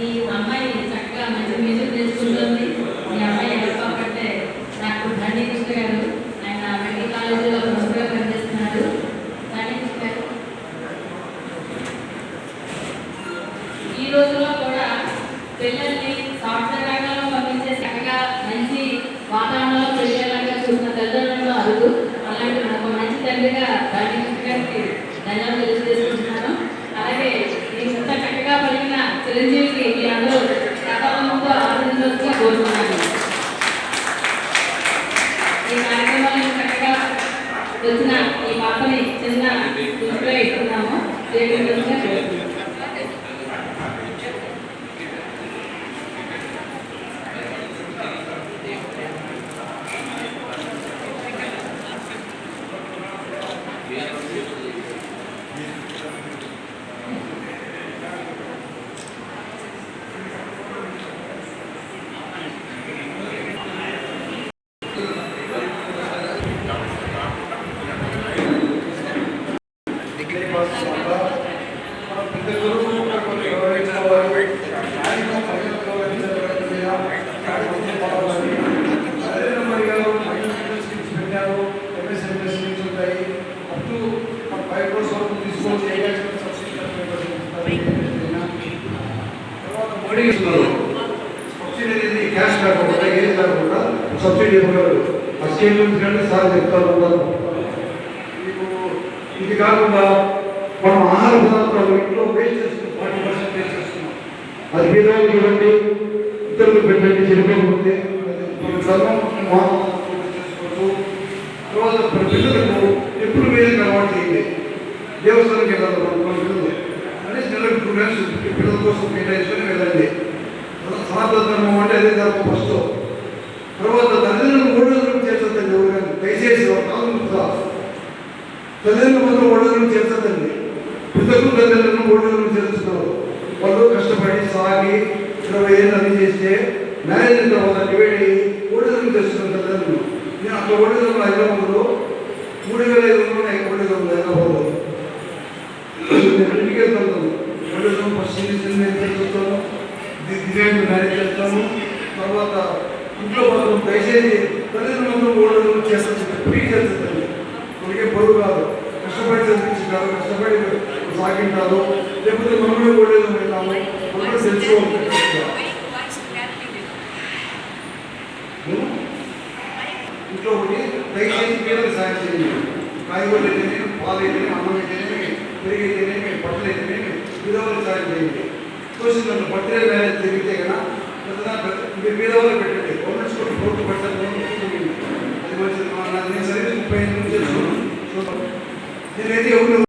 ఈ అమ్మాయి చక్కగా మంచి మ్యూజిక్ నేర్చుకుంటుంది. ఈ అమ్మాయి ఎవరు అంటే నాకు ధరణి కృష్ణ గారు, ఆయన మెడికల్ కాలేజీలో ప్రిన్సిపల్గా పనిచేస్తున్నారు. ధరణి కృష్ణ గారు ఈ రోజుల్లో కూడా పిల్లల్ని సాఫ్ట్వేర్ రంగంలో పంపించే చక్కగా మంచి వాతావరణంలో పెరిగేలాగా చూసిన తల్లిదండ్రులు అరుగు. అలాంటి ఒక మంచి తండ్రిగా ధరణి కృష్ణ గారికి ధన్యవాదాలు తెలియజేసుకుంటున్నాను. అలాగే ఇంత చక్కగా పలికిన చిరంజీవికి మీ అందరూ సకాలంతో ఆనందించవలసిగా కోరుతున్నాను. ఈ కార్యక్రమాన్ని చక్కగా వచ్చిన ఈ పాపని చిన్న గుర్తుగా ఇస్తున్నాము. క్యాష్ కాకుండా ఏది కాకుండా సబ్సిడీ ఇవ్వగలరు. ఆ స్కీమ్ నుంచి సార్ చెప్తారు. ఇది కాకుండా మనం ఆహార పదార్థాలు ఇంట్లో వేస్ట్ చేస్తున్నాం, 40% వేస్ట్ చేస్తున్నాం. అది పేదవాళ్ళకి ఇవ్వండి, ఇతరులకు పెట్టండి. చెడిపోతుంది తర్వాత పిల్లలకు ఎప్పుడు వేదిక అలవాటు చేయండి. దేవస్థానానికి వెళ్ళాలి మన పిల్లలు అనేసి నెలకు 2 మంత్స్ పిల్లల కోసం కేటాయించుకొని వెళ్ళండి. సనాతన ధర్మం అంటే అదే ధర్మం ఫస్ట్. తర్వాత తల్లిదండ్రులు 3 రోజులకు చేర్చొద్దండి. ఎవరైనా దయచేసి తల్లిదండ్రులు మాత్రం 3 రోజులకు చేర్చొద్దండి. పిల్లలకు తల్లిదండ్రులను 3 రోజులకు చేరుస్తున్నారు. వాళ్ళు కష్టపడి సాగి 20 ఏళ్ళు అన్ని చేస్తే మ్యారేజ్ అయిన తర్వాత డివైడ్ అయ్యి 3 రోజులకు చేస్తున్నారు తల్లిదండ్రులు. నేను అక్కడ 3 రోజులు హైదరాబాద్లో 3500 హైదరాబాద్లో నేను ఇంటికి వెళ్తాను. 3 రోజులు ఫస్ట్ చేస్తాను, డిజైన్ మ్యారేజ్ చేస్తాము. తర్వాత ఇంట్లో మాత్రం దయచేసి తల్లిదండ్రులు 3 రోజులు చేస్తాను. ఫ్రీ చేస్తుంది, మనకే పొరుగు కాదు. కష్టపడి చదివించుంటారు, కష్టపడి సాగింటారు. లేకపోతే మనమే 3 రోజులు వెళ్తాము, మనమే తెలుసుకోవాలి. ఇంట్లో ఉండి దయచేసి పేదలకు సాయం చేయండి. కాయగూరలు అయితేనే, పాలు అయితేనే, అన్నం అయితేనే, పెరుగు అయితేనే బట్టలు అయితే విధవలు సాయం చేయండి. చూసిన దాంట్లో బర్త్డే మ్యారేజ్ జరిగితే కదా మీరు విధవలు పెట్టండి. గవర్నమెంట్ స్కూల్ కోర్టు పెట్టాలి, అది మంచిది. నేను సరిగ్గా 35 నుంచి చూస్తాను. నేనైతే ఎవరు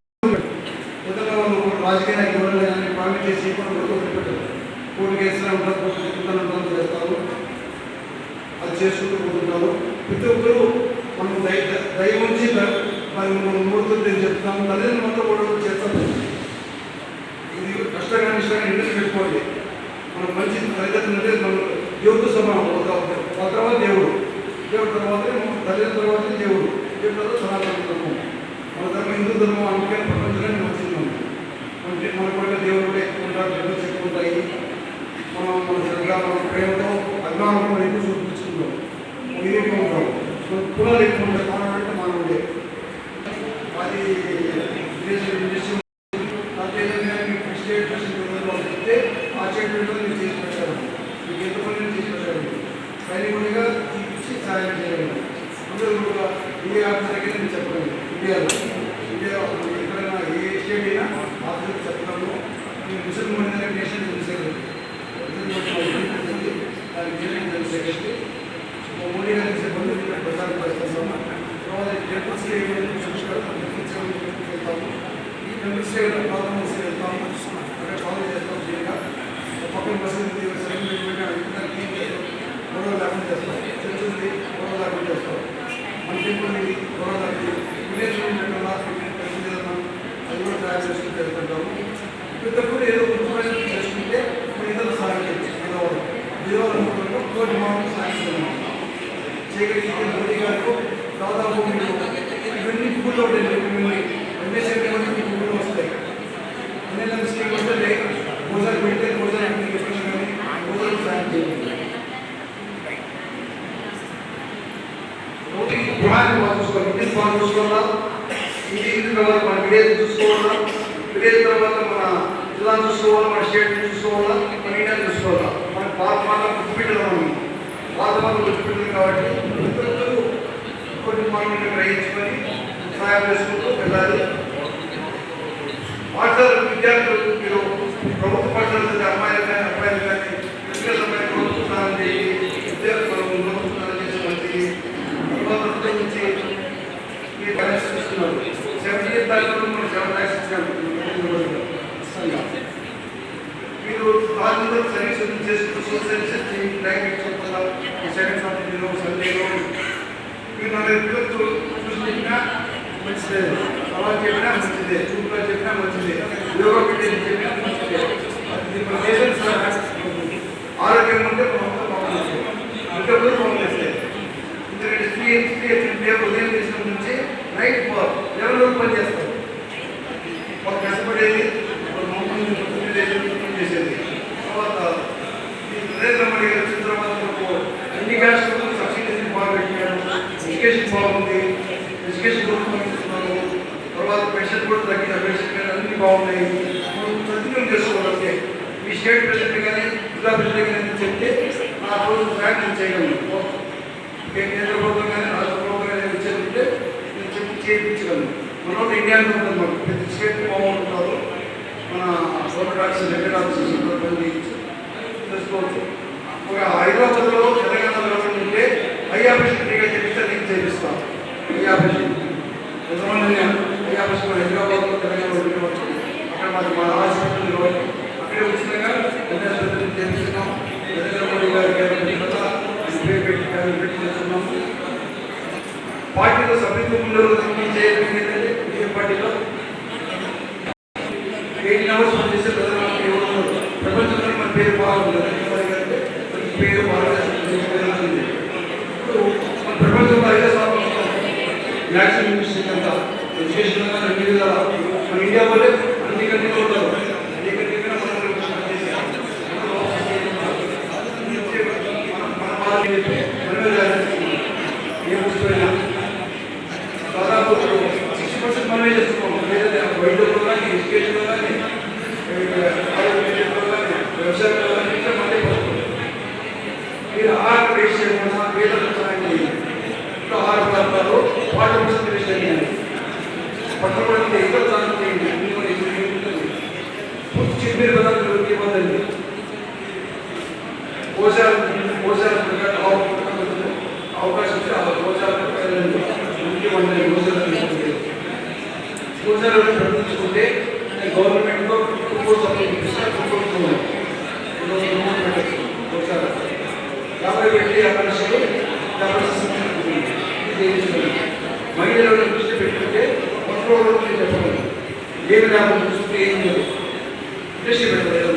విధంగా వాళ్ళు రాజకీయ నాయకులు కానీ ప్రామిట్ చేసి పెట్టారు. కోర్టు కేసులు ఉంటారు, కోర్టు చేస్తారు, అది చేసుకుంటూ పోతుంటారు. ప్రతి ఒక్కరూ మనం దయ ఉంచి మరి మనం మూడుతుంది నేను చెప్తాము. తల్లిదండ్రులు మొత్తం కూడా చేస్తాం. ఇది కష్టంగా ఇష్టంగా ఇంటికి పెట్టుకోండి. మనం మంచి తల్లిదండ్రులు అంటే మనం దేవుడితో సమానం. ఆ తర్వాత దేవుడు తర్వాతనే మనం తల్లిదండ్రుల తర్వాతనే దేవుడు తర్వాత సనాతన ధర్మం. మన ధర్మం హిందూ ధర్మం అందుకే ప్రపంచంలోనే మంచిది. అంటే మన కూడా దేవుడు ఎక్కువ ఉంటారు, దేవుడు ఎక్కువ ఉంటాయి. మనం మన శ్రద్ధ మన ప్రేమతో అభిమానం ఎక్కువ చూపించుకుంటాం. ఇది ఎక్కువ ఉంటాం. కులాలు ఎక్కువ ఉంటాయి. మానవుడు అంటే మానవుడే. అది స్టేట్ చెప్తే ఆ చెట్టు మీరు చేసి పెట్టారు. మీకు ఎంత పని చేసి పెట్టారు. సైనికుడిగా చూపించి సాయం చేయాలి. అందరూ కూడా ఏ ఆఫీసర్ అయితే నేను చెప్పండి. ఇండియా ఎక్కడైనా ఏ స్టేట్ అయినా ఆఫీసర్ చెప్తాను. నేను ముస్లిం మంది నేషన్ తెలిసేది మోడీ గారి సిబ్బంది ప్రచారం చేస్తున్నాము. తర్వాత టెంపుల్స్కి వెళ్తాము. ఈ టెంపుల్స్కి వెళ్తాము, అక్కడ ఫాలో చేస్తాం. ఫ్రీగా పక్కన మసీదు గొడవ లేకుండా చేస్తాం. చర్చ్ ఉంది, గొడవ లేకుండా చేస్తాం. మన టెంపుల్ ఇది గొడవ లేకుండా విలేజ్ అది కూడా తయారు చేసుకుంటూ వెళ్తుంటాము. ప్రతి ఒక్కరు ఏదో కొంచెం చేసుకుంటే ఇతరులు సాయం చేయవచ్చు. విధవాళ్ళు కోటి మామూలు సాయం చేయగలిగితే మోడీ గారు దాదాపు మీరు ఇవన్నీ పువ్వుల్లో ఉంటాయి. ఎంఎస్ఏ పువ్వులు వస్తాయి. అన్ని స్కీమ్ వస్తే భోజనాలు పెడితే భోజనాలు కానీ భోజనం సాయం చేయండి. గృహాన్ని బాగా చూసుకోవాలి, ఇంటిని బాగా చూసుకోవాలా. ఇంటి తర్వాత మన విలేజ్ చూసుకోవాలా. విలేజ్ తర్వాత మన జిల్లా చూసుకోవాలా, మన స్టేట్ చూసుకోవాలా, మన ఇండియా చూసుకోవాలా. మన పాత గుర్తుపెట్టడం పాత గుర్తుపెట్టదు కాబట్టి కొన్ని మనం గ్రహించుకొని సహాయం చేసుకుంటూ వెళ్ళాలి. పాఠశాల విద్యార్థులు మీరు ప్రభుత్వ పాఠశాల అమ్మాయిలు కానీ అబ్బాయిలు కానీ వ్యక్తిగత అమ్మాయి ప్రభుత్వ స్నానం చేయి, విద్యార్థులు ప్రభుత్వ స్నానం చేసి మంచిది. తర్వాత నుంచి మీరు బ్యాలెన్స్ ఇస్తున్నారు. 7 years దాకా మనం 7 lakhs ఇచ్చాము. మీరు రాజులో సర్వీస్ చేసుకుంటూ సోషల్ సర్వీస్ లాంగ్వేజ్ చెప్తున్నారు. ఈ సెకండ్ సంథింగ్లో సండేలో మీరు నా పిల్లలు చూసినా మంచిదే, అలా చెప్పినా మంచిదే, చూపులో చెప్పినా మంచిదే, యోగా పెట్టి చెప్పినా మంచిదే. మన దేశం ఆరోగ్యం ఉంటే మొత్తం బాగుంటుంది. ఇంకా కూడా బాగుంటుంది. ఎందుకంటే స్త్రీ ఉదయం చేసిన నుంచి నైట్ 11 వరకు పని చేస్తారు. వాళ్ళు కష్టపడేది చేసేది. తర్వాత నరేంద్ర మోడీ గారు వచ్చిన తర్వాత అన్ని క్యాస్ట్లకు సబ్సిడీస్ బాగా పెట్టినారు. ఎడ్యుకేషన్ బాగుంది, ఎడ్యుకేషన్ కొనుక్కొస్తున్నారు. తర్వాత పెన్షన్ కూడా తగ్గిన పెన్షన్ కానీ అన్ని బాగున్నాయి. సద్వినియోగం చేసుకోవాలంటే మీ స్టేట్ ప్రెసిడెంట్ కానీ జిల్లా ప్రెసిడెంట్ కానీ చెప్తే నా రోజు ప్రయత్నం చేయగలను. కేంద్ర ప్రభుత్వం కానీ రాష్ట్ర ప్రభుత్వం కానీ ఇచ్చేదంటే నేను చెప్పి చేయించగలను. మన ఇండియాలో ఉంటుంది. మాకు ప్రతి స్టేట్ బాగుంటున్నారు. మన గవర్నమెంట్ ఆఫీసర్ రెగ్యులర్ ఆఫీసర్స్ పని చేసుకోవచ్చు. ఒక హైదరాబాద్లో తెలంగాణలో ఉంటే ఐ ఆపరేషన్ ఫ్రీగా చేపిస్తే నేను చేపిస్తాను. ఐ ఆపరేషన్ కొంతమంది ఐ ఆపరేషన్ హైదరాబాద్లో తెలంగాణలో ఉండవచ్చు. అక్కడ మా హాస్పిటల్లో అక్కడే ఉచితంగా చేపిస్తున్నాం. నరేంద్ర మోడీ గారి పెట్టి చేస్తున్నాము. పార్టీలో సభ్యత్వం చేయడం ఏంటంటే ఏ పార్టీలో 8 hours పనిచేసే ప్రధానమంత్రి ఎవరు ప్రపంచంలో మన పేరు బాగుంది. పేరు బాగా ఇప్పుడు మన ప్రపంచంలో 5 శాతం వ్యాక్సిన్ మినిస్ట్రీ అంతా ఎడ్యుకేషన్ అన్ని విధాలా మన ఇండియా వల్లే అన్ని కంట్రీలో ఉంటారు. అన్ని కంట్రీలో ఏ పుస్తకమైనా దాదాపు 60% మనమే చేస్తున్నాం. వైద్యంలో కానీ ఎడ్యుకేషన్లో కానీ వ్యవసాయంలో కానీ ఇంకా మళ్ళీ పడుతుంది. మీరు ఆహారం వేస్ట్ చేయకుండా పేదలకు సహాయం చేయాలి. ఇంకా ఆహార పదార్థాలు వాటర్ వేస్ట్ చేయాలి. పట్టబడితే ఇతర దానం చేయండి. శిబిర పదార్థాలు ఇవ్వదండి. పోషాలు అవకాశం ఇస్తే ఆ పోషాలకు వెళ్ళండి. ముఖ్యమంత్రి పోషాలను ప్రకటించుకుంటే గవర్నమెంట్తో యాభై పెట్టి ఆ మనుషులు మహిళలను దృష్టి పెట్టుకుంటే మొత్తం చెప్పండి ఏమి రాబోతుంది చూస్తే ఏం లేదు దృష్టి పెట్టలేదు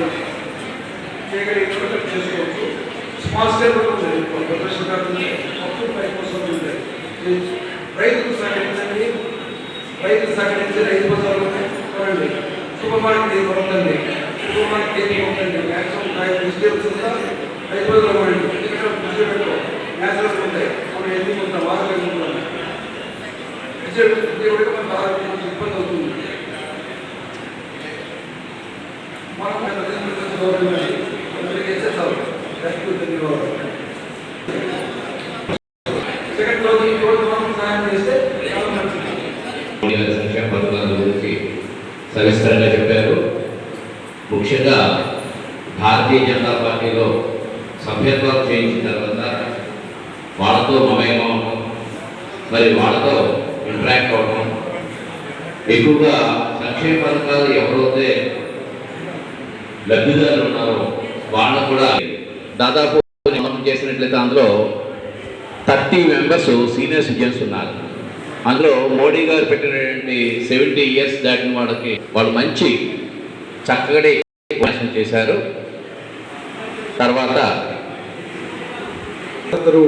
చేయగలిగిన చేసుకోవచ్చు. స్మాల్ స్కేల్ కూడా ఉంటుంది. ప్రొఫెషన్ కాకుండా అప్పుడు 5% ఉంటాయి. రైతులు సహకరించండి, రైతులు సహకరించి రైతు బజార్లు చూడండి. సూపర్ మార్కెట్ కొనండి, సూపర్ మార్కెట్ కొనండి. మ్యాక్సిమం వెజిటేబుల్స్ కూడా రైతు బజార్లో పడండి. ఎందుకంటే దృష్టి పెట్టు న్యాచురల్ ఉంటాయి. మనం ఎందుకు కొంత వారం వెళ్తున్నాం వెజిటేబుల్ మనకు ఆరోగ్యం ఇబ్బంది అవుతుంది. మనం గవర్నమెంట్ సంక్షేమ పథకాల గురించి సవిస్తరంగా చెప్పారు. ముఖ్యంగా భారతీయ జనతా పార్టీలో సభ్యత్వం చేయించిన తర్వాత వాళ్ళతో మమేకం అవడం, మరి వాళ్ళతో ఇంటరాక్ట్ అవ్వడం, ఎక్కువగా సంక్షేమ పథకాలు ఎవరైతే లబ్ధిదారులు ఉన్నారో వాళ్ళకు కూడా దాదాపు చేసినట్లయితే అందులో 30 మెంబర్స్ సీనియర్ సిటిజన్స్ ఉన్నారు. అందులో మోడీ గారు పెట్టినటువంటి 70 ఇయర్స్ దాటిన వాళ్ళకి వాళ్ళు మంచి చక్కటి భాషణ చేశారు. తర్వాత అందరూ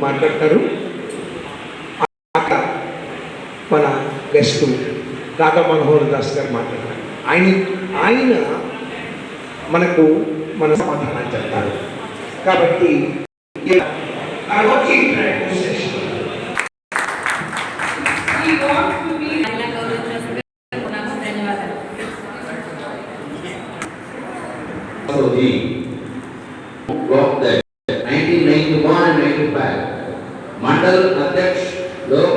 మాట్లాడతారు. మన గెస్ట్ రాధా మనోహర్ దాస్ గారు మాట్లాడతారు. ఆయన మనకు మన సమాధానం చెప్తారు. కాబట్టి So the of that 1991 and 95 Mandal Adhyaksh Lok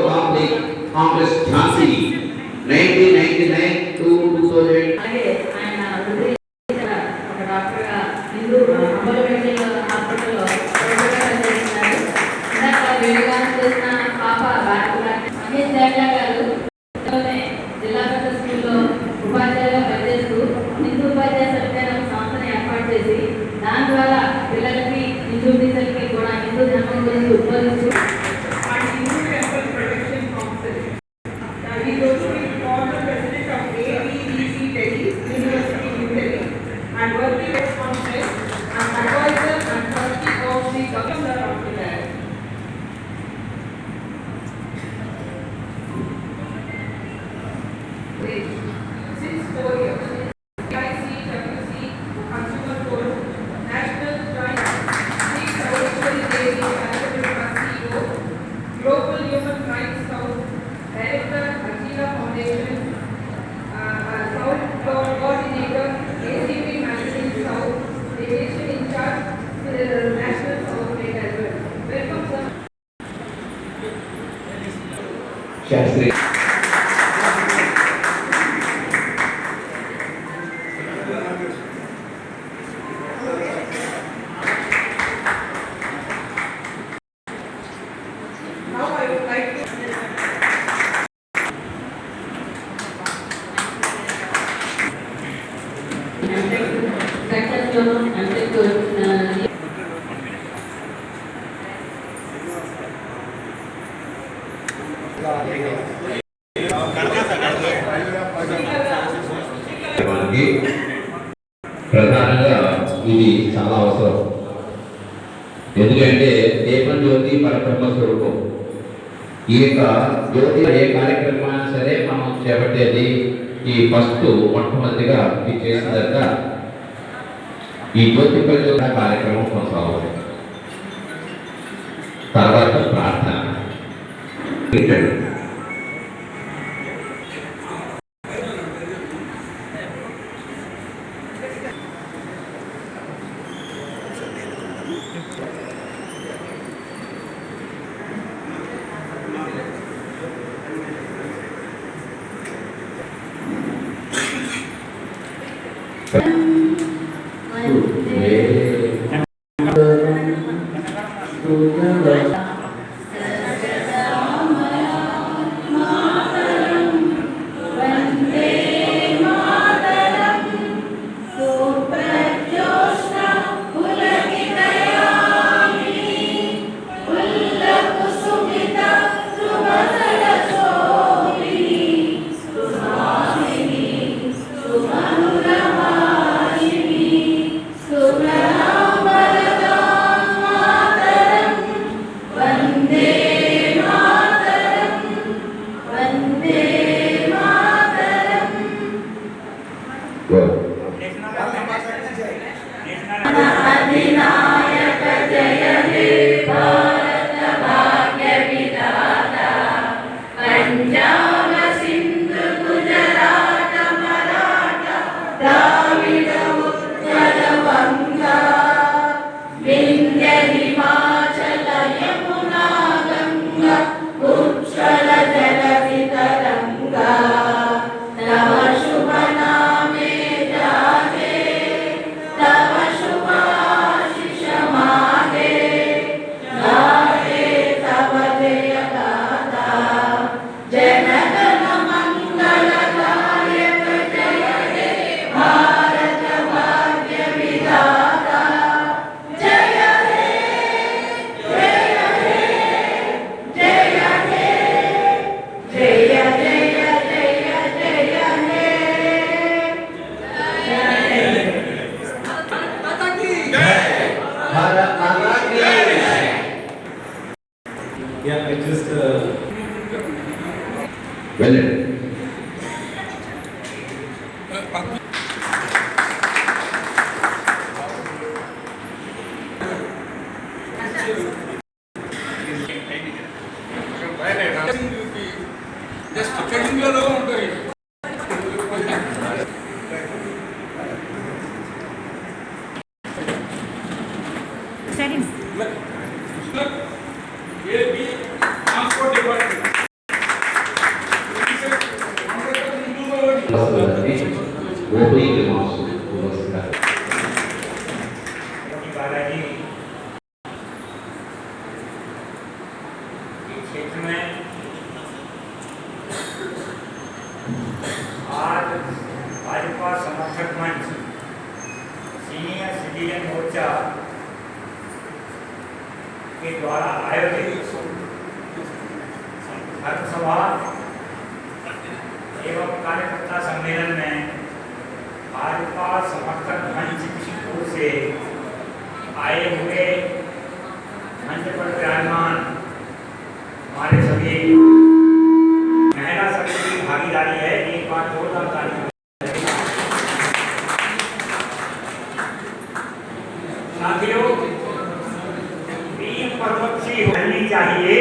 Congress Jhansi 1999 to 2008. అలాగే ఆయన ఒక డాక్టర్గా హిందూ అంబలపేట హాస్పిటల్లో పనిచేస్తున్నారు. ఇందాక వేడుగానం చేసిన పాప మహేష్ జాగ్లా గారు జిల్లా పరిషత్ స్కూల్లో ఉపాధ్యాయులుగా పనిచేస్తూ హిందూ ఉపాధ్యాయ సభ్యుల సంస్థను ఏర్పాటు చేసి దాని ద్వారా పిల్లలకి హిందూ టీచర్లకి కూడా హిందూ ధర్మం గురించి ఉద్బోధించు and working with conference and advisor and trustee of the governor of the land. Since 4 years, ICWC, Consumer Court, National Joint State Saurashwari Devi, CEO, Global Human Rights South, Director, Akila Foundation, South Coordinator, ACP Magazine South, Division in charge, National South Lake as well. Welcome, sir. Shastri. Now I would like to మనకి ప్రధానంగా ఇది చాలా అవసరం. ఎందుకంటే దీపం జ్యోతి పరబ్రహ్మ స్వరూపం. ఈ యొక్క జ్యోతి ఏ కార్యక్రమాన్ని సరే మనం చేపట్టేది ఈ ఫస్ట్ మొట్టమొదటిగా ఇది చేసిన తర్వాత ఈ జ్యోతి ప్రజ్వలన కార్యక్రమం కొనసాగుతుంది. తర్వాత ప్రార్థన. अधिनायक जय हे भारत भाग्य विधाता पंजाब सिंधु गुजरात मराठा द्राविड उत्कल बंगा विंध्य हिमाचल यमुना गंगा उच्छल जलधि तरंगा तव शुभ नामे जागे तव शुभ आशीष मागे गाहे तव जय गाथा जन गण मंगल गायक जय हे भारत भाग्य विधाता जय हे जय हे जय हे जय जय जय जय हे भारत माता की Yeah, I just వెళ్ళండి. ఓపెనింగ్ రిమార్క్స్ నమస్కారం. बालाजी के क्षेत्र में आज भाजपा समर्थक मंच सीनियर सिटीजन मोर्चा के द्वारा आयोजित धर्म सभा एवं कार्यकर्ता सम्मेलन में भाजपा समर्थक मंच की ओर से आए हुए मंच पर विराजमान हमारे सभी महिला सभी की भागीदारी है। एक बार जोरदार ताली। साथियों, भीम पर्वत से उभरनी चाहिए,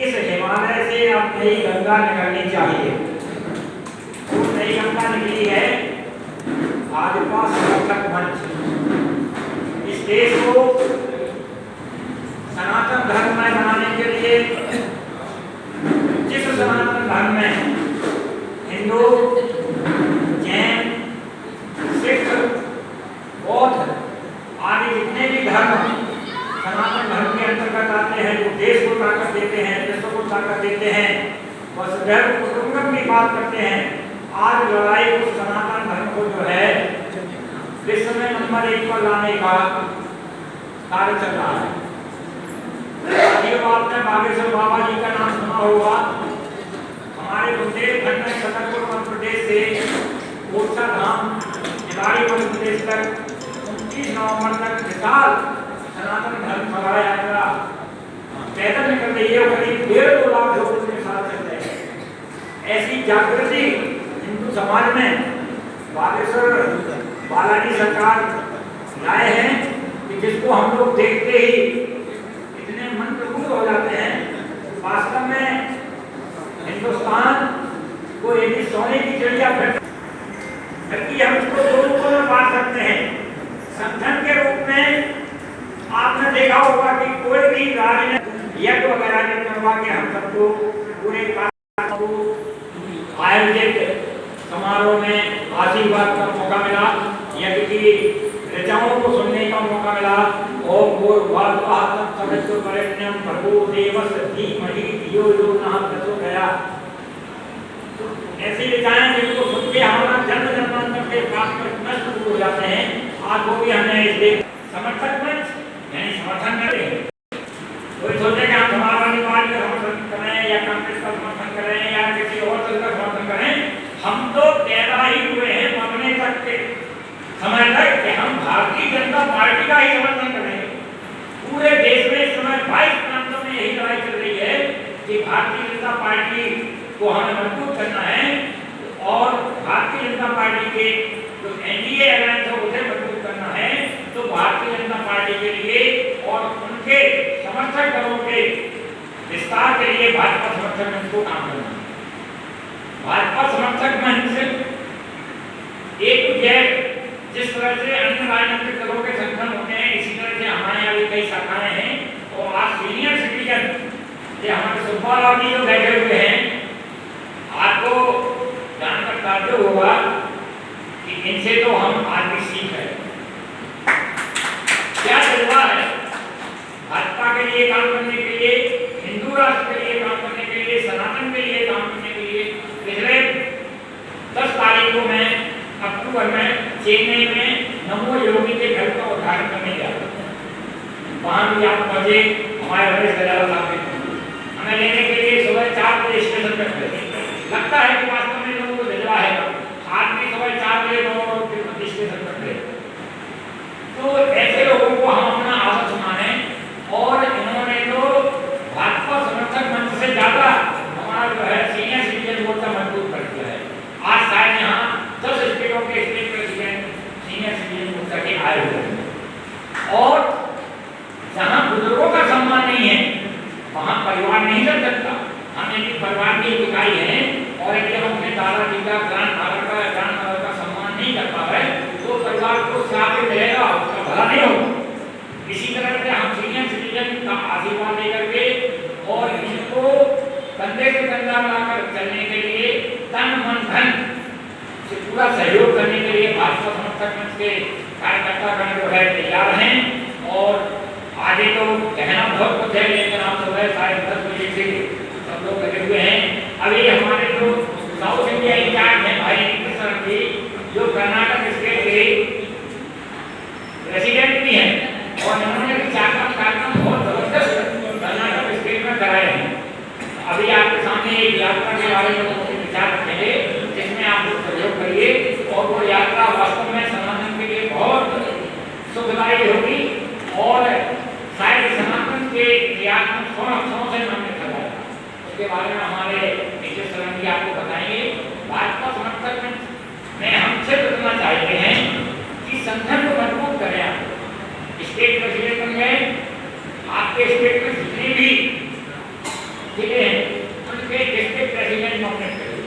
इस हिमालय से अब नई गंगा निकलनी चाहिए। जो नई गंगा निकली है भाजपा समर्थक मंच इस देश को सनातन धर्म में बनाने के लिए, जिस सनातन धर्म में हिंदू, जैन, सिख, बौद्ध आदि जितने भी धर्म सनातन धर्म के अंतर्गत आते हैं, जो देश को ताकत देते हैं, विश्व को ताकत देते हैं, वसुधैव कुटुंबकम की बात करते हैं। आज लड़ाई उस सनातन धर्म को जो है विश्व में नंबर 1 पर लाने का कार्य चल रहा है। आपने बागेश्वर बाबा जी का नाम सुना होगा। हमारे बुंदेलखंड में छतरपुर मध्य प्रदेश से ओरछा धाम निवाड़ी मध्य प्रदेश तक 29 नवंबर तक विशाल सनातन धर्म सभा यात्रा पैदल निकल रही है। करीब 1.5 लाख लोग उसके साथ चल रहे हैं। ऐसी जागृति हिंदू समाज में बागेश्वर बालाजी सरकार लाए हैं कि जिसको हम लोग देखते ही इतने मंत्रमुग्ध हो जाते हैं। वास्तव में हिंदुस्तान को यदि सोने की चिड़िया धरती हम इसको 2 रूपों में बांट सकते हैं। संगठन के रूप में आपने देखा होगा कि कोई भी राज्य यज्ञ वगैरह करवा के हम सबको पूरे आयोजित समारोह में आशीर्वाद का मौका मिला, यज्ञ की ऋचाओं को सुनने का मौका मिला। ओम भूर्भुवस्सुः सवितुर्वरेण्यं भर्गो देवस्य धीमहि धियो यो नः प्रचोदयात्। ऐसी ऋचाएं जिनको सुन के हमारा जन्म जन्मांतर के पाप नष्ट हो जाते हैं, आज वो भी हमने इसलिए समर्थक मंच यानी समर्थन करें। कोई सोचे कि हम समाजवादी पार्टी का समर्थन करें या कांग्रेस का समर्थन करें या किसी और दल का समर्थन करें, हम तो पैदा ही हुए हैं मरने तक के समय तक कि हम भारतीय जनता पार्टी का ही समर्थन करेंगे। पूरे देश में इस समय 22 प्रांतों में यही लड़ाई चल रही है कि भारतीय जनता पार्टी को हमें मजबूत करना है और भारतीय जनता पार्टी के जो एनडीए अलायंस है उसे मजबूत करना है। तो भारतीय जनता पार्टी के लिए और उनके समर्थक दलों के विस्तार के लिए भाजपा समर्थक मंच को काम करना है। भाजपा समर्थक मंच एक जिस तरह से अन्य राजनीतिक दलों के संगठन होते हैं, इसी तरह से हमारे यहाँ भी कई शाखाएं हैं। और आज सीनियर सिटीजन ये हमारे सुब्बाराव जी जो बैठे हुए हैं, आपको जानकर ताज्जुब होगा कि इनसे तो हम आज भी सीख रहे हैं। क्या जज्बा है भाजपा के लिए काम करने के लिए, हिंदू राष्ट्र के लिए काम करने के लिए, सनातन के लिए काम करने के लिए। पिछले 10 तारीख को मैं अक्टूबर में चेन्नई में नमो योगी के घर का उद्घाटन करने गया। वहां भी आप पहुंचे, हमारे रमेश गजाला साहब ने हमें लेने के लिए सुबह 4 बजे स्टेशन पर खड़े। लगता है कि वास्तव में लोगों को भिजवा है, आज भी सुबह 4 बजे लोगों को स्टेशन पर खड़े। तो ऐसे लोगों को हम अपना आदर्श माने और इन्होंने तो भाजपा समर्थक मंच से ज्यादा हमारा जो है सीनियर सिटीजन मोर्चा मजबूत कर दिया है। आज शायद यहाँ 10 स्टेटों के स्टेट प्रेसिडेंट सीनियर सिटीजन मोर्चा के आए हुए हैं। और जहाँ बुजुर्गों का सम्मान नहीं है वहाँ परिवार नहीं चल सकता। हम यदि परिवार की इकाई है और यदि हम अपने दादाजी का ग्रैंडफादर का सम्मान नहीं कर पा रहे तो परिवार को साथ मिलेगा, उसका भला नहीं होगा। इसी तरह से हम सीनियर सिटीजन का आशीर्वाद लेकर के और इनको कंधे से कंधा मिलाकर चलने के लिए तन मन धन से पूरा सहयोग करने के लिए भाजपा समर्थक मंच के कार्यकर्ता गण जो है तैयार हैं। और आगे तो कहना बहुत कुछ है, लेकिन आप सुबह 10:30 बजे से सब लोग लगे हुए हैं। अभी हमारे जो साउथ इंडिया इंचार्ज हैं भाई कृष्ण जी, जो कर्नाटक स्टेट के प्रेसिडेंट भी हैं और उन्होंने भी 4-5 कार्यक्रम बहुत जबरदस्त कर्नाटक स्टेट में कराए हैं। अभी आपके सामने एक यात्रा के बारे में विचार रखेंगे जिसमें आप लोग सहयोग करिए और वो यात्रा वास्तव में सनातन के लिए बहुत सुखदायी होगी और शायद सनातन के इतिहास में 100 अक्षरों से नाम लिखा जाएगा। उसके बारे में हमारे नीचे सरन जी आपको बताएंगे। भाजपा समर्थक में हमसे बताना चाहते हैं कि संगठन को मजबूत करें। आप स्टेट प्रेसिडेंट बन गए, आपके स्टेट में जितने भी जिले हैं उनके डिस्ट्रिक्ट प्रेसिडेंट नॉमिनेट करें।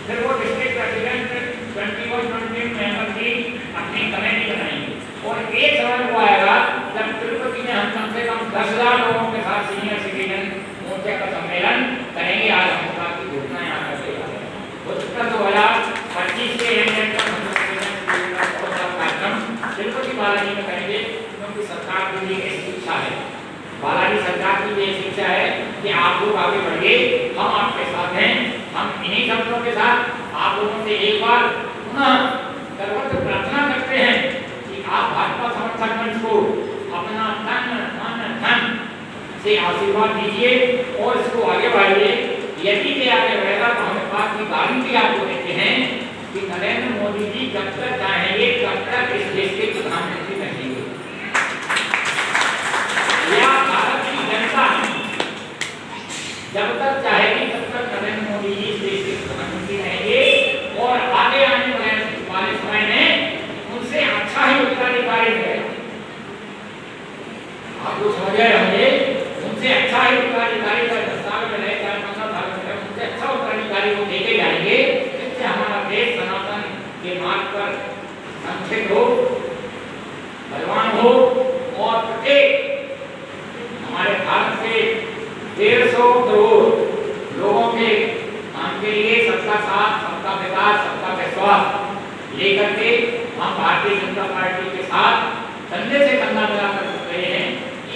फिर वो डिस्ट्रिक्ट प्रेसिडेंट 21-22 मेंबर की अपनी कमेटी बनाएंगे और एक समय वो आएगा जब तिरुपति में हम कम से कम 10,000 लोगों के साथ सीनियर सिटीजन मोर्चा का सम्मेलन करेंगे। आज हम की घोषणा यहाँ कर देगा। उत्तर 2025 के कार्यक्रम तिरुपति बालाजी में करेंगे क्योंकि सरकार की भी एक इच्छा है, बालाजी सरकार की भी एक इच्छा है कि आप लोग आगे बढ़िए, हम आपके साथ हैं। हम इन्हीं शब्दों के साथ आप लोगों से एक बार पुनः सर्वत्र प्रार्थना करते हैं कि आप भाजपा समर्थक मंच को अपना तन मन धन से आशीर्वाद दीजिए और इसको आगे बढ़ाइए। यदि ये आगे बढ़ेगा तो हमें बात की गारंटी आपको देते हैं कि नरेंद्र मोदी जी जब तक चाहेंगे तब तक इस देश के प्रधानमंत्री रहेंगे। या भारत की जनता जब तक चाहेगी तब तक नरेंद्र मोदी जी इस देश के प्रधानमंत्री रहेंगे और आगे आने वाले समय में उनसे अच्छा ही उत्तराधिकारी रहेगा। आप लोग समझ रहे होंगे, उनसे अच्छा ही उत्तराधिकारी का 10 साल में रहे, 4-15 साल में रहे, उनसे अच्छा उत्तराधिकारी को देके जाएंगे जिससे हमारा देश सनातन के मार्ग पर संस्थित हो, बलवान हो और प्रत्येक हमारे भारत से 150 करोड़ लोगों के काम के लिए सबका साथ, सबका विकास, सबका विश्वास हम भारतीय जनता पार्टी के साथ कंधे से कंधा मिलाकर चल रहे हैं।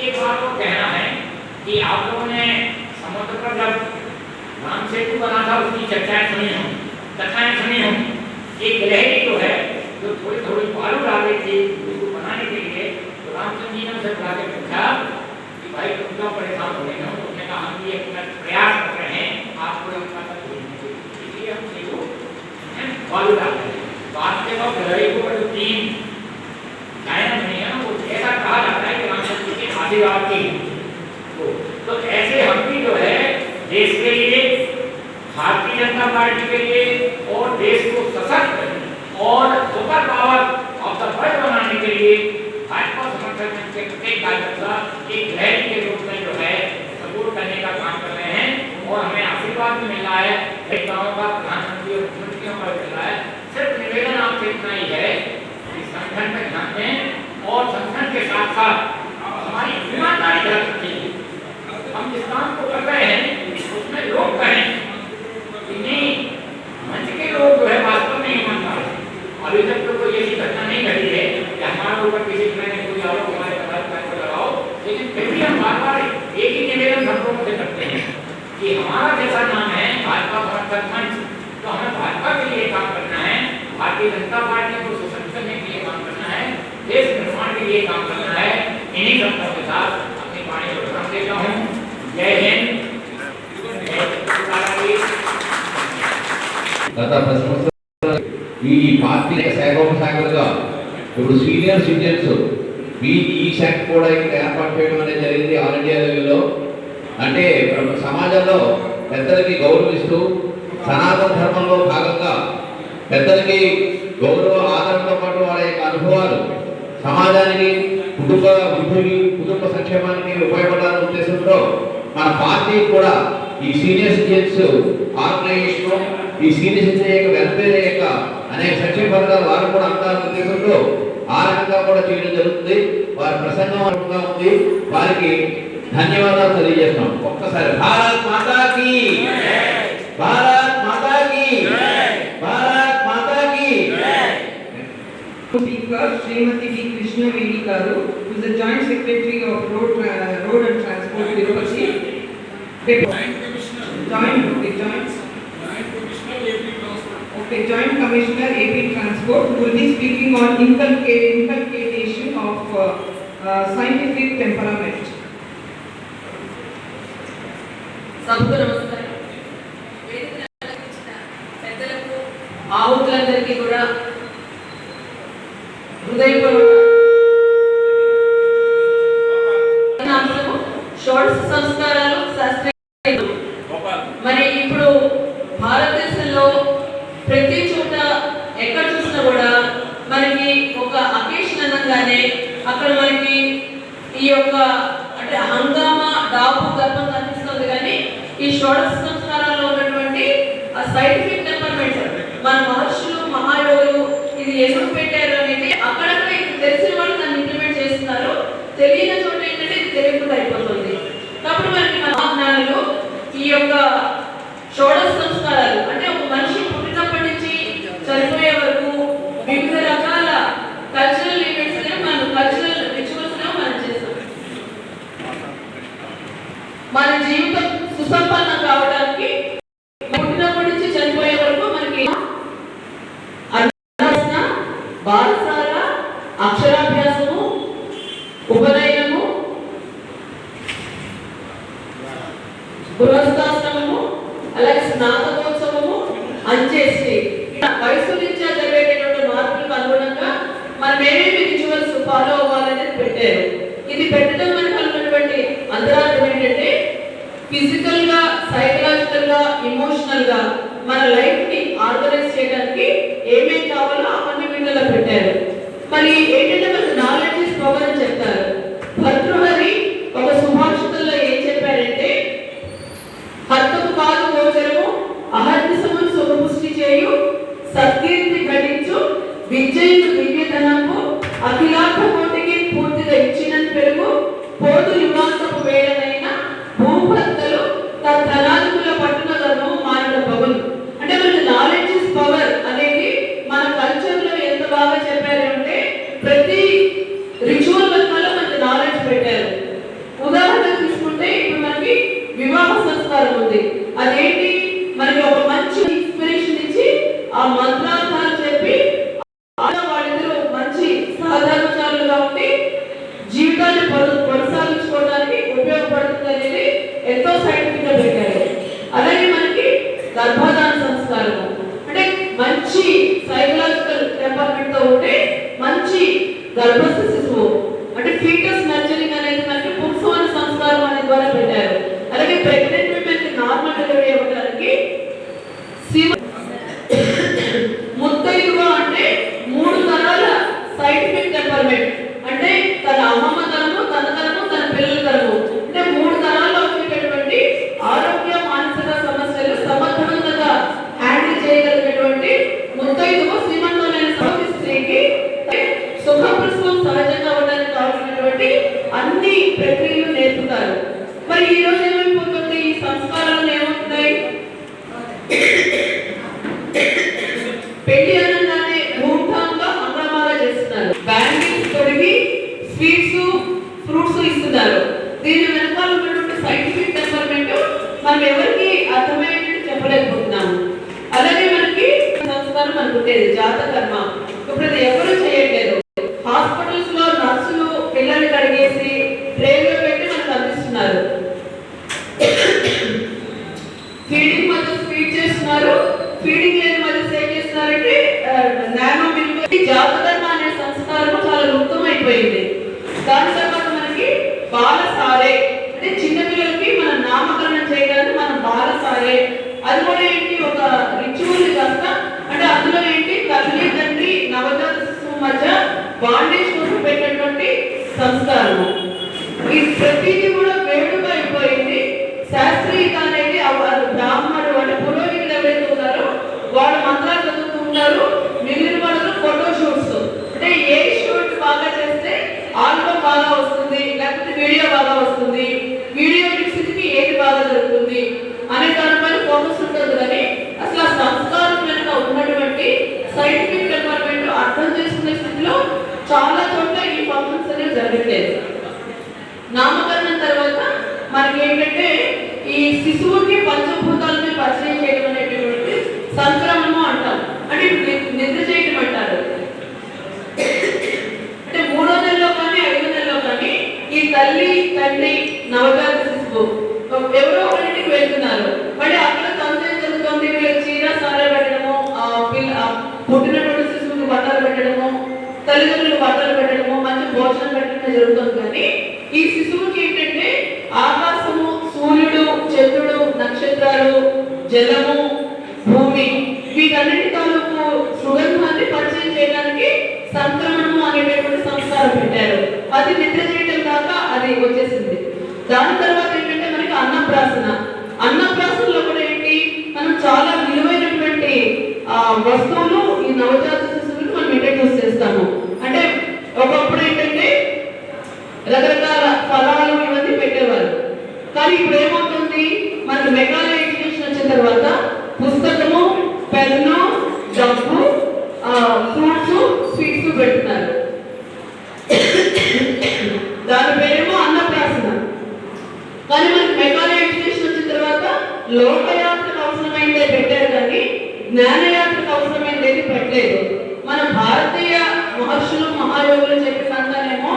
एक बात को कहना है कि आप लोगों ने समुद्र पर जब राम सेतु बना था उसकी चर्चाएं सुनी होंगी, कथाएं सुनी होंगी। एक गिलहरी जो है जो थोड़ी थोड़ी बालू डाल रही थी उसको बनाने के लिए, तो रामचंद्र जी ने उसे बुला के पूछा कि भाई तुम क्यों परेशान हो रहे हो? उसने कहा हम ये अपना प्रयास कर रहे हैं आपको इतना तक इसलिए हम सेतु बालू डाल रहे हैं। बात के बाद गिलहरी को जो तीन गायन नहीं है वो ऐसा कहा जाता है कि रामचंद्र जी के आशीर्वाद की। तो ऐसे हम भी जो है देश के लिए, भारतीय जनता पार्टी के लिए और देश को सशक्त और super power of the world बनाने के लिए भाजपा समर्थक मंच के प्रत्येक कार्यकर्ता एक गिलहरी के रूप में जो है सपोर्ट करने का काम कर रहे हैं और हमें आशीर्वाद भी मिल रहा है, नेताओं का, प्रधानमंत्री और मुख्यमंत्रियों का मिल रहा है। सिर्फ निवेदन आपसे इतना ही है कि संगठन पर ध्यान दें और संगठन के साथ साथ हमारी ईमानदारी रख सकती है। हम जिस काम को कर रहे हैं उसमें लोग कहें कि नहीं, मंच के लोग जो है वास्तव में ईमानदार हैं। अभी तक तो कोई ऐसी घटना नहीं घटी है कि हमारे ऊपर किसी तरह ने कोई आरोप हमारे पदाधिकारी को लगाओ, लेकिन फिर भी हम बार बार एक ही निवेदन हम लोगों से करते हैं कि हमारा जैसा नाम है भाजपा समर्थक मंच, तो हमें भाजपा के लिए काम करना है, भारतीय जनता पार्टी को सशक्त करने के लिए काम करना है, देश निर्माण के लिए काम करना है। इन्हीं शब्दों के साथ अपनी वाणी को विराम देता हूँ। जय हिंद। గత 10 సంవత్సరాలు ఈ పార్టీ శాఖోపశాఖలుగా ఇప్పుడు సీనియర్ సిటిజన్స్ ఈ శాఖ కూడా ఇక్కడ ఏర్పాటు చేయడం అనేది జరిగింది ఆల్ ఇండియా లెవెల్లో. అంటే సమాజంలో పెద్దలకి గౌరవిస్తూ సనాతన ధర్మంలో భాగంగా పెద్దలకి గౌరవ ఆదరణతో పాటు వాళ్ళ యొక్క అనుభవాలు సమాజానికి కుటుంబ సంక్షేమానికి ఉపయోగపడాలనే ఉద్దేశంతో మన పార్టీ కూడా ఈ సీనియర్ సిటిజన్స్ ఆర్గనైజేషన్, ఈ సీనియర్ సిటిజన్ యొక్క వెల్ఫేర్ యొక్క అనేక సంక్షేమ పథకాలు వారు కూడా అందాలనే ఉద్దేశంతో ఆ రకంగా కూడా చేయడం జరుగుతుంది. వారి ప్రసంగం ఉంది, వారికి ధన్యవాదాలు తెలియజేస్తాం. ఒక్కసారి భారత్ మాతా key, Bharat Mata key, Bharat Mata key. Speaker Srimati V. Krishnavedi Garu, who is the Joint Secretary of Road and Transport Tirupati. Joint Commissioner AP Transport, who will be speaking on inculcation of scientific temperament. सबको नमस्कार. పెద్దలకు ఆహుతులందరికీ కూడా హృదయపూర్వక షోడశ సంస్కారాలు శాస్త్రీయ. మరి ఇప్పుడు భారతదేశంలో ప్రతి చోట ఎక్కడ చూసినా కూడా మనకి ఒక అకేషన్ అనగానే అక్కడ మనకి ఈ యొక్క అంటే హంగామా డాబు గర్భం కనిపిస్తుంది. కానీ ఈ షోడశ సంస్కారాల్లో ఉన్నటువంటి ఆ సైంటిఫిక్ టెంపర్మెంట్ మన మహర్షులు మహాయోగులు ఇది ఎందుకు పెట్టారు అనేది అక్కడక్కడ తెలిసిన వాళ్ళు దాన్ని ఇంప్లిమెంట్ చేస్తున్నారు. తెలియని చోట ఏంటంటే ఇది తెలియకుండా అయిపోతుంది. కాబట్టి మనకి మహాజ్ఞానులు ఈ యొక్క షోడశ సంస్కారాలు అంటే ఒక మనిషి పుట్టినప్పటి నుంచి చనిపోయే వరకు వివిధ రకాల కల్చరల్ ఈవెంట్స్ కల్చరల్ రిచువల్స్ మనం చేస్తాం. మన జీవితం సుసంపన్నం కావడానికి పుట్టినప్పటి నుంచి చనిపోయే వరకు మనకి బాలసాల, అక్షరాభ్యాసము, ఉపనయనము, గృహస్థాశ్రమము, అలాగే స్నాతకోత్సవము, అంచేసి వయసు నుంచి జరిగేటటువంటి మార్పులకు అనుగుణంగా మనం ఏమేమి రిచువల్స్ ఫాలో అవ్వాలనేది పెట్టారు. ఇది పెట్టడం మనకు ఉన్నటువంటి అంతరార్థం ఏంటంటే ఫిజికల్ గా, సైకలాజికల్ గా, ఇమోషనల్ గా మన లైఫ్ ని ఆర్గనైజ్ చేయడానికి ఏమేం కావాలో అవన్నీ వీళ్ళలో పెట్టారు. మరి ఏంటంటే మనకు నాలెడ్జ్ ఇస్ పవర్ అని చెప్తారు. భర్తృహరి ఒక సుభాషితంలో ఏం చెప్పారంటే హత్తకు కాదు గోచరము, అహర్నిశము సుఖపుష్టి చేయు, సత్కీర్తి ఘటించు, విద్యను దివ్యధనము, అఖిలార్థ కోటికి పూర్తిగా ఇచ్చిన పెరుగు, పోదు యుగాంతపు వేడనైన భూభర్తలు తనాదుకుల పట్టున ధర్మము మారిన పగులు. అంటే మనకి నాలెడ్జ్ ఇస్ పవర్ అనేది మన కల్చర్ లో ఎంత బాగా చెప్పారు ప్రతి రిచువల్ వెనకాల మనకి నాలెడ్జ్ పెట్టారు. ఉదాహరణ తీసుకుంటే ఇప్పుడు మనకి వివాహ సంస్కారం ఉంది. అదేంటి, మనకి ఒక మంచి ఇన్స్పిరేషన్ ఇచ్చి ఆ మంత్రార్థాలు చెప్పి వాళ్ళిద్దరూ మంచి సహధర్మచారులుగా ఉండి జీవితాన్ని కొనసాగించుకోవడానికి ఉపయోగపడుతుంది అనేది ఎంతో సైంటిఫిక్ గా పెట్టారు. అలాగే మనకి గర్భధాన సంస్కారం అంటే మంచి సైకలాజికల్ టెంపర్మెంట్ తో ఉంటే మంచి గర్భస్థ శిశువు అంటే ఫీటస్ నర్చరింగ్ అనేది మనకి పుంసవన సంస్కారం అనే ద్వారా పెట్టారు. అలాగే ప్రెగ్నెంట్ విమెన్ కి నార్మల్ డెలివరీ అవ్వడానికి ముత్తైదుగా అంటే 3 తరాల సైంటిఫిక్ టెంపర్మెంట్ అంటే తన అమ్మమ్మ తరము, తన తరము, తన పిల్లల తరము అంటే 3 తరాల్లో వచ్చేటటువంటి ఆరోగ్య మానసిక సమస్యలు సమర్థవంతంగా హ్యాండిల్ చేయగలిగినటువంటి ముత్తైదుగా శ్రీమంతమైన స్త్రీకి సుఖప్రసవం సహజంగా ఉండడానికి కావాల్సినటువంటి అన్ని ప్రక్రియలు నేర్పుతారు. మరి ఈ రోజు ఏమైపోతుంది, ఈ సంస్కారాలు ఏమవుతున్నాయి, పెళ్లి అనగానే ధూమ్ధాంగా హంగామాగా చేస్తున్నారు. బ్యాంగిల్స్ తొడిగి స్వీట్స్ ఫ్రూట్స్ ఇస్తున్నారు. దీని వెనకాల ఉన్నటువంటి సైంటిఫిక్ టెంపర్మెంట్ మనం ఎవరికి అర్థమయ్యేటట్టు చెప్పలేకపోతున్నాము. అలాగే మనకి సంస్కారం అనుకుంటేది జాతకర్మ ఇప్పుడు అది ఎవరు చేయట్లేదు. హాస్పిటల్స్ లో నర్సులు పిల్లల్ని కడిగేసి ట్రేలో పెట్టి మనకు అందిస్తున్నారు. ఫీడింగ్ మధ్య ఫీడ్ చేస్తున్నారు, ఫీడింగ్ లేని మధ్య సేవ్ చేస్తున్నారంటే నానో మిల్క్. జాతకర్మ అనే సంస్కారం చాలా వృత్తమైపోయింది. దాని తర్వాత మనకి బాలసారే అంటే చిన్నపిల్లలకి మనం నామకరణం చేయడానికి మనం బాలసారే అది కూడా ఏంటి ఒక రిచువల్ కాస్త అంటే అందులో ఏంటి తల్లి తండ్రి నవజాత శిశువు మధ్య బాండేజ్ కోసం పెట్టినటువంటి సంస్కారము. ఈ ప్రతిదీ కూడా వేడుక అయిపోయింది. శాస్త్రీయత అనేది బ్రాహ్మణుడు అంటే పురోహితులు ఎవరైతే ఉన్నారో వాళ్ళు మంత్రాలు చదువుతూ ఉంటారు. మిగిలిన వాళ్ళు ఫోటో షూట్స్ అంటే ఏ షూట్ బాగా చేస్తే ఆల్బమ్ బాగా వస్తుంది, లేకపోతే వీడియో బాగా వస్తుంది, వీడియో కి ఏది బాగా జరుగుతుంది అనే దానిపైన ఫోకస్ ఉంటుంది. కానీ అసలు ఆ సంస్కారం వెనుక ఉన్నటువంటి సైంటిఫిక్ డెవలప్మెంట్ అర్థం చేసుకునే స్థితిలో చాలా చోట్ల ఈ ఫంక్షన్స్ అనేవి జరగట్లేదు. నామకరణం తర్వాత మనకి ఏంటంటే ఈ శిశువుకి పంచభూతాలని పరిచయం చేయడం అనేటువంటి సంక్రమణము అంటాం. అంటే నిద్ర చేయడం అంటారు. అంటే 3వ నెలలో కానీ 5వ నెలలో కానీ ఈ తల్లి తండ్రి నవజాత శిశువు ఎవరో ఒకటికి వెళ్తున్నారు. మళ్ళీ అక్కడ తండ్రి ఏం జరుగుతుంది, చీర సారా పెట్టడము, పుట్టినటువంటి శిశువుకి బట్టలు పెట్టడము, తల్లిదండ్రులు బట్టలు పెట్టడము, మంచి భోజనం పెట్టడం జరుగుతుంది. కానీ ఈ శిశువుకి ఏంటంటే ఆకాశము, సూర్యుడు, చంద్రుడు, నక్షత్రాలు, జలము, భూమి వీటన్నిటి తాలూకు సుగంధాన్ని పరిచయం చేయడానికి సంక్రమణము అనేటటువంటి సంస్కారం పెట్టారు. అది నిద్ర చేయడం దాకా అది వచ్చేసింది. దాని తర్వాత ఏంటంటే మనకి అన్నప్రాసన. అన్నప్రాసనలో కూడా ఏంటి మనం చాలా విలువైనటువంటి వస్తువులు ఈ నవజాత శిశువులకు మనం ఇంట్రడ్యూస్ చేస్తాము. అంటే ఒకప్పుడు ఏంటంటే రకరకాల ఫలాలు ఇవన్నీ పెట్టేవారు. కానీ ఇప్పుడు ఏమవుతుంది, మనకి మెకానికల్ ఎడ్యుకేషన్ వచ్చిన తర్వాత పుస్తకము, పెన్ను, డబ్బు, ఫ్రూట్స్, స్వీట్స్ పెడుతున్నారు. దాని పేరేమో అన్నప్రాసన. కానీ మనకి మెకానికల్ ఎడ్యుకేషన్ వచ్చిన తర్వాత లోకయాత్రకు అవసరమైందే పెట్టారు కానీ జ్ఞానయాత్రకు అవసరమైంది పెట్టలేదు. మన భారతీయ మహర్షులు మహాయోగులు చెప్పినంతనేమో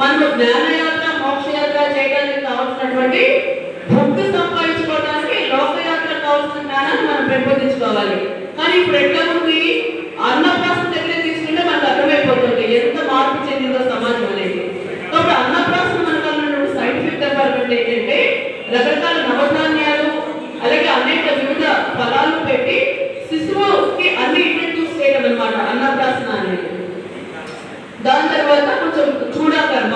మనకు జ్ఞానయాత్ర మోక్షయాత్ర చేయడానికి కావాల్సినటువంటి భక్తి సంపాదించుకోవడానికి లోకయాత్ర కావాల్సిన జ్ఞానాన్ని మనం పెంపొందించుకోవాలి. కానీ ఇప్పుడు ఎట్లా ఉంది, అన్నప్రాసన దగ్గర తీసుకుంటే మనకు అర్థమైపోతుంది ఎంత మార్పు చెందిందో సమాజం అనేది. కాబట్టి అన్నప్రాసన మనకు సైంటిఫిక్ డెవలప్మెంట్ ఏంటంటే రకరకాల నవధాన్యాలు అలాగే అనేక వివిధ ఫలాలు పెట్టి శిశువుకి అన్ని ఇంట్రడ్యూస్ చేయడం అనమాట అన్నప్రాసన అనేది. దాని తర్వాత కొంచెం చూడాకర్మ,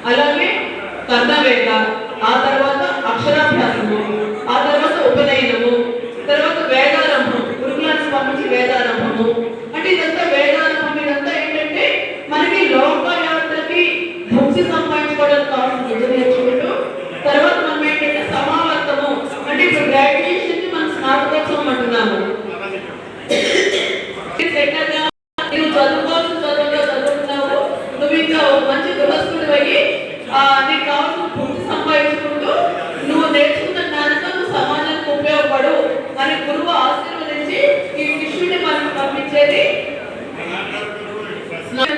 అలాగే కర్ణవేద, ఆ తర్వాత అక్షరాభ్యాసము, ఆ తర్వాత ఉపనయనము, తర్వాత వేదారంభం, గురుకులానికి పంపించి వేదారంభము. అంటే ఇదంతా వేదారంభం. ఇదంతా ఏంటంటే మనకి లోకయాత్రకి భక్తి సంపాదించుకోవడానికి కావాల్సిన విద్య నేర్చుకుంటూ తర్వాత మనం ఏంటంటే సమావర్తము అంటే ఇప్పుడు గ్రాడ్యుయేషన్ కి మనం స్నాతకోత్సవం అంటున్నాము. నువ్వు చదువుకోవాల్సిన చదువుతున్నావు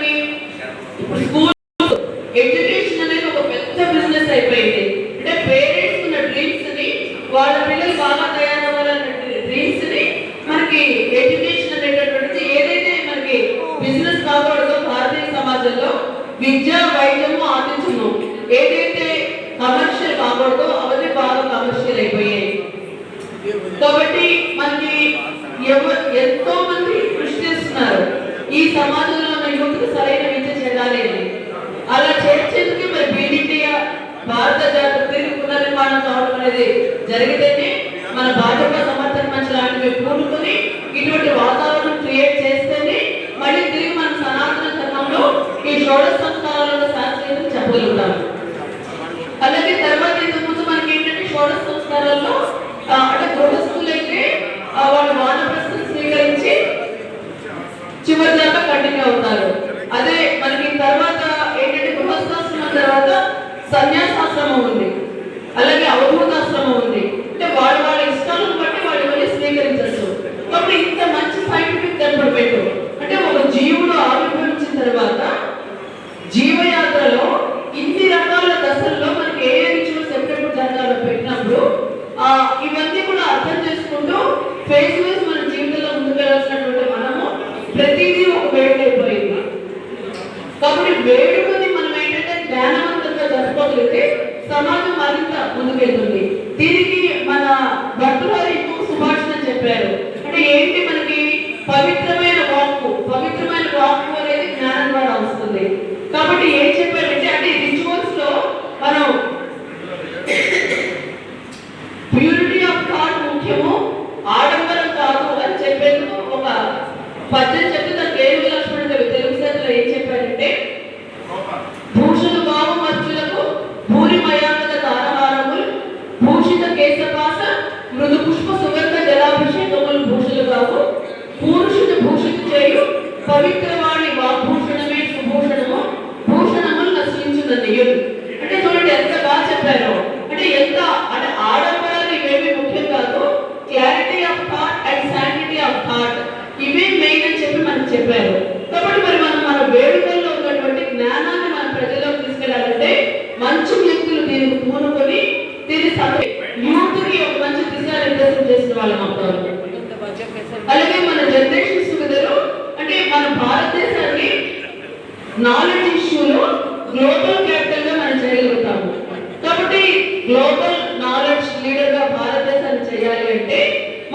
మనకి స్కూల్ ఎడ్యుకేషన్ అనేది ఒక పెద్ద బిజినెస్ అయిపోయింది. అంటే పేరెంట్స్ ఉన్న డ్రీమ్స్ ని, వాళ్ళ పిల్లలు బాగా తయారవ్వాలన్న డ్రీమ్స్ ని మనకి ఎడ్యుకేషన్ అనేటటువంటిది ఏదైతే మనకి బిజినెస్ కాకూడదో భారతీయ సమాజంలో విద్య, వైద్యము, ఆతిథ్యము ఏదైతే కమర్షియల్ కాకూడదో అవన్నీ బాగా కమర్షియల్ అయిపోయాయి. కాబట్టి మనకి ఎంతో మంది కృషి చేస్తున్నారు ఈ సమాజంలో ఉన్న యువతకు సరైన విద్య చేయాలి అని. అలా చేసేందుకే మరి బీడ్ ఇండియా భారత జాతి తిరిగి పునర్నిర్మాణం కావడం అనేది జరిగితేనే మన భాజపా సమర్థన మంచి లాంటివి పూనుకొని ఇటువంటి వాతావరణం క్రియేట్ చేస్తేనే మళ్ళీ తిరిగి మన సనాతన ధర్మంలో ఈ షోడశ సంస్కారాలలో శాస్త్రీయతను చెప్పగలుగుతాము. అలాగే తర్వాత ఇంతకుముందు మనకి ఏంటంటే షోడశ సంస్కారాల్లో అంటే గృహస్థులు అయితే వాళ్ళు వానప్రస్థం స్వీకరించి చివరి దాకా కంటిన్యూ అవుతారు. అదే మనకి తర్వాత ఏంటంటే గృహస్థాశ్రమం తర్వాత సన్యాసాశ్రమం ఉంది, అలాగే అవధూతాశ్రమం ఉంది. అంటే వాళ్ళ ఇష్టాలను బట్టి వాళ్ళు స్వీకరించచ్చు. కాబట్టి ఇంత మంచి సైంటిఫిక్ డెవలప్మెంట్ అంటే ఒక జీవుడు ఆవిర్భవించిన తర్వాత జీవయాత్రలో ఇన్ని రకాల దశల్లో మనకి ఏ రిచువల్స్ ఎప్పుడెప్పుడు జరగాలో పెట్టినప్పుడు ఇవన్నీ కూడా అర్థం చేసుకుంటూ ఫేస్ వైజ్ మన జీవితంలో ముందుకెళ్ళాల్సినటువంటి మనము ప్రతిదీ ఒక వేడుక అయిపోయింది. కాబట్టి వేడుకని మనం ఏంటంటే జ్ఞానవంతంగా జరుపుకోగలిగితే సమాజం మరింత ముందుకెళ్తుంది. దీనికి మన భర్తృహరి సుభాషితం చెప్పారు. అంటే ఏంటి మనకి పవిత్రమైన వాక్కు అనేది జ్ఞానం ద్వారా వస్తుంది. కాబట్టి ఏం చెప్పారంటే అంటే రిచువల్స్ లో మనం ప్యూరిటీ ఆఫ్ థాట్ ముఖ్యము, ఆడంబరం కాదు అని చెప్పేందుకు ఒక పద్యం చెప్తే దానికి ఏనుగు లక్ష్మణుడు తెలుగు సేతలో ఏం చెప్పారంటే భూషణ బాబు మర్చులకు భూరిమయాంగత తారహారములు భూషిత కేశపాస మృదు పుష్ప సుగంధ జలాభిషేకములు భూషులు కావు పురుషుడు భూషిత చేయు పవిత్రవాణి వాగ్భూషణమే సుభూషణము భూషణములు నశించుదనియులు. అంటే చూడండి ఎంత బాగా చెప్పారు. అంటే ఎంత అంటే ఆడంబరాలు ఇవేమి ముఖ్యం కాదు, clarity of thought and sanctity of thought ఇవే మెయిన్ అని చెప్పి మనకు చెప్పారు. కాబట్టి మరి మనం మన వేడుకల్లో ఉన్నటువంటి జ్ఞానాన్ని మన ప్రజల్లోకి తీసుకెళ్లాలంటే మంచి వ్యక్తులు దీనికి పూనుకొని దీన్ని యూత్కి ఒక మంచి దిశానిర్దేశం చేసిన వాళ్ళం అవుతారు. అలాగే మన జనరేషన్స్ టుగెదర్ అంటే మన భారతదేశాన్ని నాలెడ్జ్ ఇష్యూలో గ్లోబల్ క్యాపిటల్ గా మనం చేయగలుగుతాము. కాబట్టి గ్లోబల్ నాలెడ్జ్ లీడర్ గా భారతదేశాన్ని చేయాలి అంటే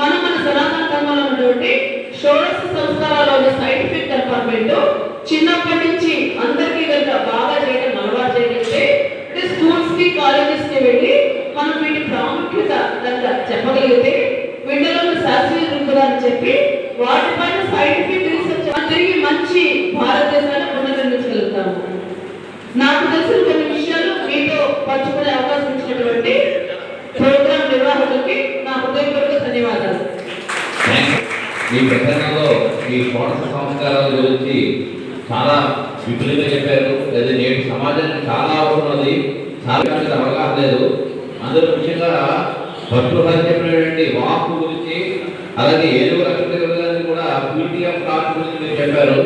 మనం మన సనాతన ధర్మంలో ఉన్నటువంటి షోడశ సంస్కారాల సైంటిఫిక్ డెవలప్మెంట్ చిన్నప్పటి నుంచి అందరికీ కనుక బాగా చేయడం అలవాటు చేయగలిగితే అంటే స్కూల్స్ కి కాలేజెస్ కి వెళ్ళి మనం వీటి ప్రాముఖ్యత కనుక చెప్పగలిగితే వీటిలో శాస్త్రీయ దృక్పథాన్ని చెప్పి వాటిపైన సైంటిఫిక్ రీసెర్చ్ తిరిగి మంచి భారతదేశాన్ని పునర్నిర్మించగలుగుతాము. నాకు తెలిసిన కొన్ని విషయాలు మీతో పంచుకునే అవకాశం ఇచ్చినటువంటి ప్రోగ్రామ్ నిర్వాహకులకి నా హృదయపూర్వక ధన్యవాదాలు. మీ ప్రసంగంలో ఈ షోడశ సంస్కారాల గురించి చాలా విపులంగా చెప్పారు. లేదా నేటి సమాజానికి చాలా అవసరం ఉంది, చాలా అవగాహన లేదు. అందులో ముఖ్యంగా భర్తృహరి చెప్పినటువంటి వాక్కు గురించి అలాగే ఏనుగు లక్ష్మణుడి కూడా ప్యూరిటీ ఆఫ్ థాట్ గురించి మీరు చెప్పారు.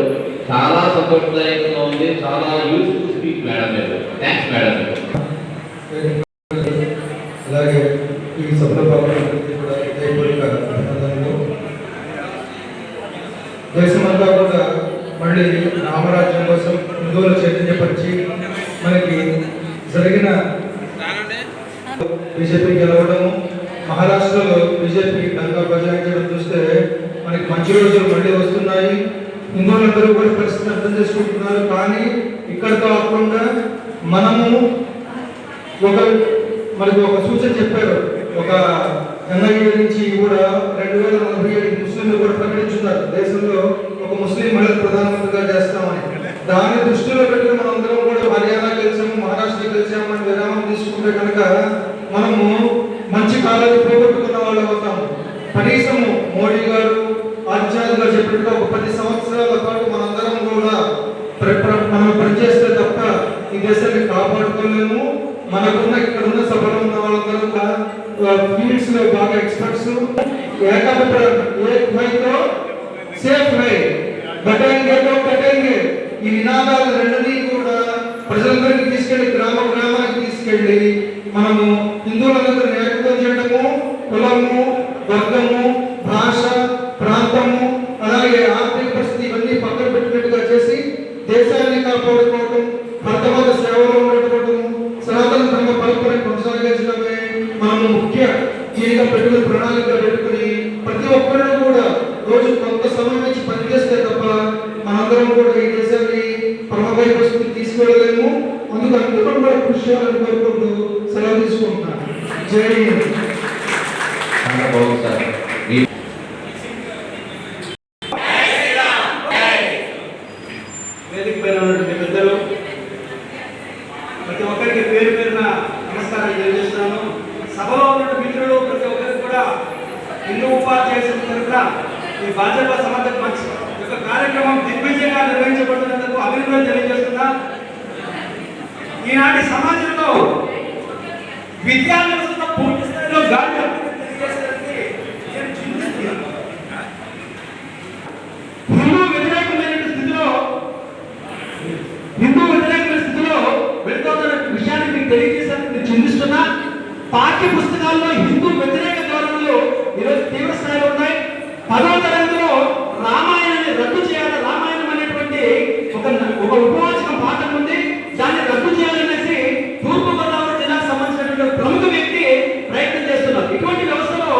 చాలా సంతోషదాయకంగా ఉంది, చాలా యూస్ఫుల్ స్పీచ్ మేడం మీరు. Thanks madam. అలాగే ఈ సభ్యులకి కూడా హృదయపూర్వక అభినందనలు. దేశమంతా కూడా మళ్ళీ రామరాజ్యం కోసం హిందువులు చైతన్యపరిచి మనకి జరిగిన బీజేపీ గెలవడము, మహారాష్ట్రలో బీజేపీ దంగా బజాయించడం చూస్తే మనకి మంచి రోజులు మళ్ళీ వస్తున్నాయి. హిందువులందరూ కూడా పరిస్థితిని అర్థం చేసుకుంటున్నారు. కానీ ఇక్కడతో కాకుండా మనము మనకు ఒక సూచన చెప్పారు. ఒక గంగగిరి నుంచి కూడా 2047 ముస్లింలు కూడా ప్రకటించున్నారు దేశంలో ఒక ముస్లిం మహిళ ప్రధానమంత్రిగా చేస్తామని. దాన్ని దృష్టిలో పెట్టుకుని మనం అందరం కూడా హర్యానా గెలిచాము, మహారాష్ట్ర గెలిచాము అని విరామం తీసుకుంటే కనుక మనము మంచి కాలాన్ని పోగొట్టుకున్న వాళ్ళు అవుతాము. కనీసము మోడీ గారు ఆచార్యులు గారు చెప్పినట్టుగా ఒక 10 సంవత్సరాల పాటు మనందరం కూడా మనం పనిచేస్తే తప్ప ఈ దేశాన్ని కాపాడుకోలేము. మనకున్న ఇక్కడ ఉన్న సభలో ఉన్న వాళ్ళందరూ ఫీల్డ్స్ లో బాగా ఎక్స్పర్ట్స్. ఏకాభిప్రాయం సేఫ్ है बटेंगे तो कटेंगे ఈ నినాదాలు రెండుని కూడా ప్రజలందరికీ తీసుకెళ్లి గ్రామానికి తీసుకెళ్లి మనము హిందువులందరినీ ఏకత్వం చేయడము, కులము, వర్గము, భాష, ప్రాంతము, అలాగే ఆర్థిక పరిస్థితి ఇవన్నీ పక్కన పెట్టినట్టుగా చేసి దేశాన్ని కాపాడుకోవడం, భర్తవాద సేవలో ఉండటం, సనాతన ధర్మ పరంపర కొనసాగించడమే మనము ముఖ్య దీనిగా పెట్టుకుని ప్రణాళిక పెట్టుకుని ప్రతి ఒక్కరూ కూడా రోజు కొంత సమయం నుంచి పనిచేస్తే తప్ప మనందరం కూడా ఈ దేశాన్ని పరమపై పరిస్థితికి తీసుకెళ్ళలేము. అందుకు అందరూ కూడా కృషి చేయాలని కోరుకుంటూ సెలవు తీసుకుంటున్నాను. జై హింద్. వేదిక పైన ఉన్నటువంటి పెద్దలు ప్రతి ఒక్కరికి పేరు పేరున నమస్కారం తెలియజేస్తున్నాను. సభలో ఉన్న మిత్రులు ప్రతి ఒక్కరికి కూడా హిందూ ఉపాధ్యాయ సమితి తరఫున ఈ భాజపా సమర్థక మంచ్ యొక్క కార్యక్రమం దిగ్విజయంగా నిర్వహించబడుతున్నందుకు అభినందనలు తెలియజేస్తున్నా. ఈనాటి సమాజంలో విద్యా వ్యవస్థ పూర్తి స్థాయిలో గాలి తెలియజేసడానికి నేను చింతిస్తున్నాను. హిందూ వ్యతిరేకమైన స్థితిలో వెళ్తున్న విషయాన్ని మీకు తెలియజేసేందుకు నేను చింతిస్తున్నా. పాఠ్య పుస్తకాల్లో హిందూ వ్యతిరేక ధోరణులు ఈరోజు తీవ్ర స్థాయిలో ఉన్నాయి. 10వ తరగతిలో రామాయణాన్ని రద్దు చేయాలి, రామాయణం అనేటువంటి ఒక ఉపవాచక పాఠం ఉంది, దాన్ని రద్దు చేయాలనేసి తూర్పుగోదావరి జిల్లాకు సంబంధించినటువంటి ప్రముఖ వ్యక్తి ప్రయత్నం చేస్తున్నారు. ఇటువంటి వ్యవస్థలో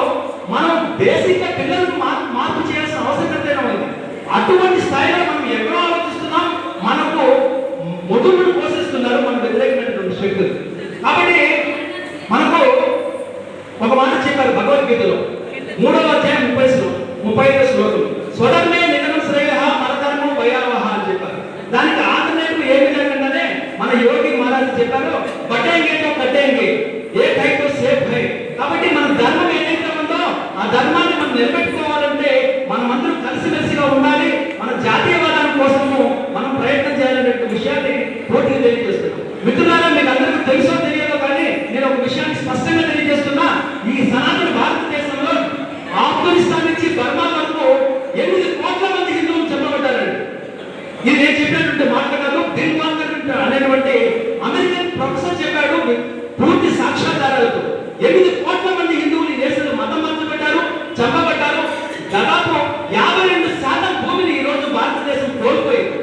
మనం బేసిక్ గా పిల్లలకు మార్పు చేయాల్సిన అవసరం ఉంది. అటువంటి స్థాయిలో మనం ఎక్కడో ఆలోచిస్తున్నాం, మనకు మొదలు పోషిస్తున్నారు మన వ్యతిరేకమైనటువంటి శక్తులు. కాబట్టి మనకు ఒక మాట చెప్పారు భగవద్గీతలో 3వ అధ్యాయం 35వ శ్లోకం, స్వధర్మే నిధనం శ్రేయ పరధర్మం భయావహ అని చెప్పారు. దానికి ఆల్టర్నేటివ్ ఏ విధంగానే మన యోగి మహారాజ్ చెప్పారు, బట్టేంగేతో కట్టేంగే ఏ టైప్ సేఫ్ హై. కాబట్టి మన ధర్మం ఏదైతే ఉందో ఆ ధర్మాన్ని మనం నిలబెట్టుకోవాలంటే మనమందరం కలిసిమెలిసిగా ఉండాలి. మన జాతీయవాదం కోసము మనం ప్రయత్నం చేయాలనే విషయాన్ని పూర్తిగా తెలియజేస్తున్నాం. మిత్రులారా, మీకు అందరికీ తెలుసో తెలియదో కానీ నేను ఒక విషయాన్ని స్పష్టంగా తెలియజేస్తున్నా. ఈ సనాతన భారతదేశంలో ఆఫ్ఘనిస్తాన్ నుంచి బర్మా వరకు 8 కోట్ల మంది హిందువులు చెప్పబడ్డారండి. ఇది నేను చెప్పినటువంటి మాట కాదు, దిల్ వాకర్ అనేటువంటి అమెరికన్ ప్రొఫెసర్ చెప్పాడు పూర్తి సాక్ష్యాధారాలతో. 8 కోట్ల మంది హిందువులు ఈ దేశంలో మతం మార్చబడ్డారు, చంపబడ్డారు. దాదాపు 52% భూమిని ఈ రోజు భారతదేశం కోల్పోయింది.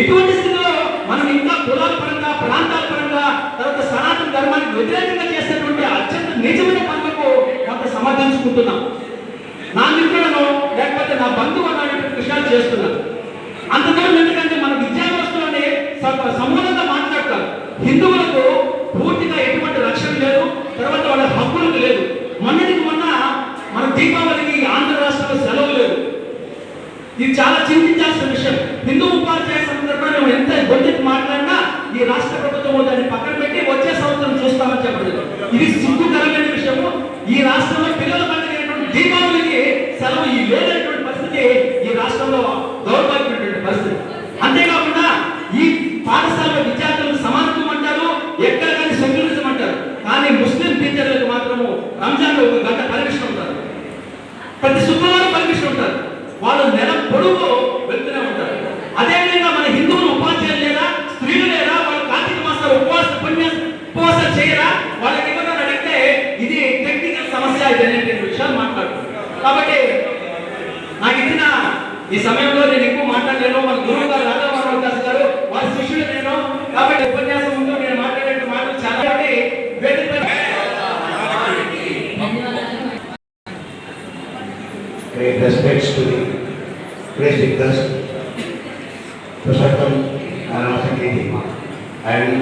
ఇటువంటి స్థితిలో మనం ఇంకా కులాల పరంగా, ప్రాంతాల పరంగా, తర్వాత సనాతన ధర్మానికి వ్యతిరేకంగా చేసేటువంటి అత్యంత నిజమైన పనులకు కొంత సమర్థించుకుంటున్నాం. నా మిత్రులను లేకపోతే నా బంధువు అనేటువంటి విషయాలు చేస్తున్నాను. అంత దూరం ఎందుకంటే మన విద్యా వ్యవస్థలోనే సమూలంగా మాట్లాడతారు. హిందువులకు పూర్తిగా ఎటువంటి రక్షణ లేదు, తర్వాత వాళ్ళ హక్కులకు లేదు. మొన్నటికి మొన్న మన దీపావళికి ఆంధ్ర రాష్ట్రంలో సెలవు లేదు. ఇది చాలా చింతించాల్సిన విషయం. హిందూ ఉపాధ్యాయ సందర్భంగా మేము ఎంత గొంతుకు మాట్లాడినా ఈ రాష్ట్ర ప్రభుత్వం దాన్ని పక్కన పెట్టి వచ్చే సంవత్సరం చూస్తామని చెప్పలేదు. ఇది సిగ్గుకరమైన విషయము. ఈ రాష్ట్రంలో పిల్లల పండుగ దీపావళికి సెలవు లేనటువంటి పరిస్థితి ఈ రాష్ట్రంలో దౌర్భాగ్యమైనటువంటి పరిస్థితి. అంతేకాకుండా ఈ పాఠశాల విద్యార్థులకు సమానత్వం అంటారు, ఎక్కడ కానీ సెక్యులరిజం అంటారు. కానీ ముస్లిం టీచర్లకు మాత్రము రంజాన్ 1 గంట పర్మిషన్ ఉంటారు, ప్రతి శుక్రవారం పర్మిషన్ ఉంటారు. వాళ్ళు నెల పొడుగు వెళ్తూనే ఉంటారు. అదేవిధంగా మన హిందువులు ఉపాధ్యాయులు లేరా, స్త్రీలు లేరా, వాళ్ళు కార్తీక మాసాలు ఉపవాసాలు చేయరా, వాళ్ళకి ఏమన్నా అడిగితే ఇది టెక్నికల్ సమస్య ఇది అనేటువంటి విషయాలు మాట్లాడుతున్నారు. కాబట్టి నాకు ఇచ్చిన ఈ సమయంలో నేను ఎక్కువ మాట్లాడలేను. మన గురువు గారు రాధామోహన్ దాస్ గారు వారి శిష్యులు నేను, కాబట్టి ఉపన్యాసం ముందు నేను మాట్లాడే మాటలు చాలా Great respects to the great victors, Purushottam Narasimhan and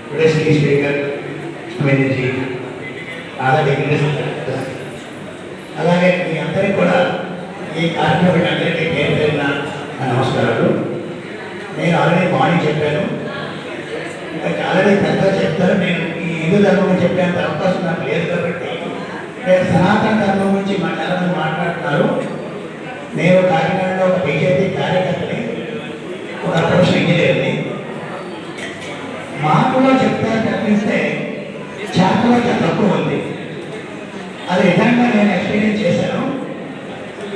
today's key speaker, Swaminiji, other dignitaries. అలాగే మీ అందరికీ కూడా ఈ కార్యక్రమం అందరికీ పేరు పేరున నమస్కారాలు. నేను ఆల్రెడీ మార్నింగ్ చెప్పాను, ఇంకా ఆల్రెడీ పెద్దగా చెప్తారు. నేను ఈ హిందూ ధర్మం చెప్పేంత అవకాశం నాకు లేదు కాబట్టి నేను సనాతన ధర్మం గురించి చాలామంది మాట్లాడుతున్నారు. నేను కాకినాడలో ఒక బీజేపీ కార్యకర్తని, ఒక ప్రొఫెషనల్ ఇంజనీర్ని. మాకులో చెప్తాను తప్పిస్తే చేతలో తక్కువ ఉంది. అది విధంగా నేను ఎక్స్పీరియన్స్ చేశాను.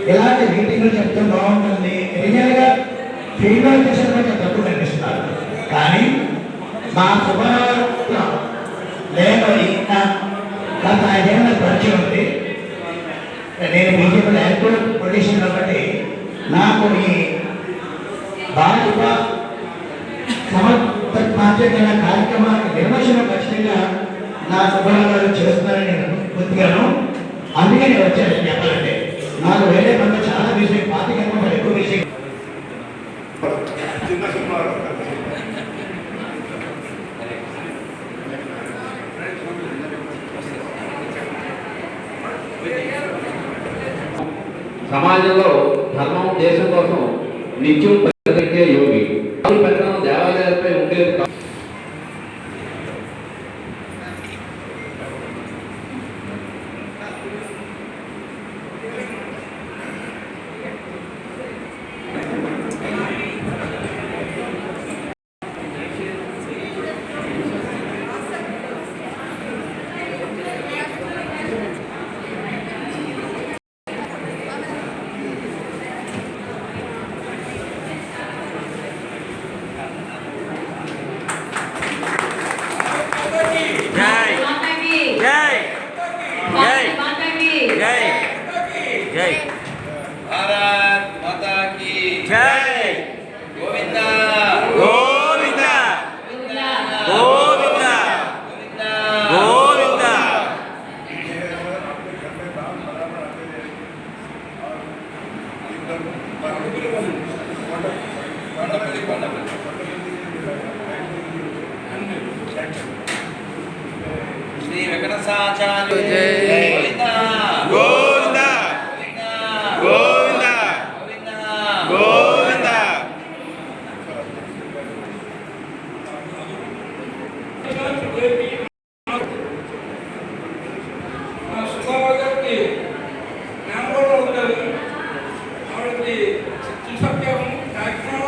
ఇలాంటి మీటింగ్లు చెప్తే బాగుంటుంది. రియల్గా ఫీల్డ్లో చేసిన కొంచెం తక్కువ కనిపిస్తున్నారు. కానీ మా సుబ్బారావు నేను ఇంకా గత 5 ఏళ్ళ పరిచయం ఉంది. నేను బీజేపీలో యాక్టివ్ పొజిషన్ కాబట్టి నాకు ఈ భారత సమర్థన కార్యక్రమానికి నిర్వహణ ఖచ్చితంగా నా సుబ్బారావు గారు చేస్తున్నారని నేను పూర్తిగాను. అందుకే నేను వచ్చాను చెప్పాలంటే. నాకు వేరే పనులు చాలా విషయం, 25 కన్నా ఎక్కువ విషయం. సమాజంలో ధర్మం దేశం కోసం నిత్యం ప్రతికే యోగి పెత్తనం దేవాలయాలపై ఉండేది కాదు. भारत माता की जय। गोविंदा गोविंदा गोविंदा गोविंदा। श्री वेंकटेशाचार्य जय। गोविंदा गोविंदा गोविंदा गोविंदा। సుబ్బారావు గారికి జ్ఞానంలో ఉంటారు. ఆవిడకి సుసత్యం కాకినాడ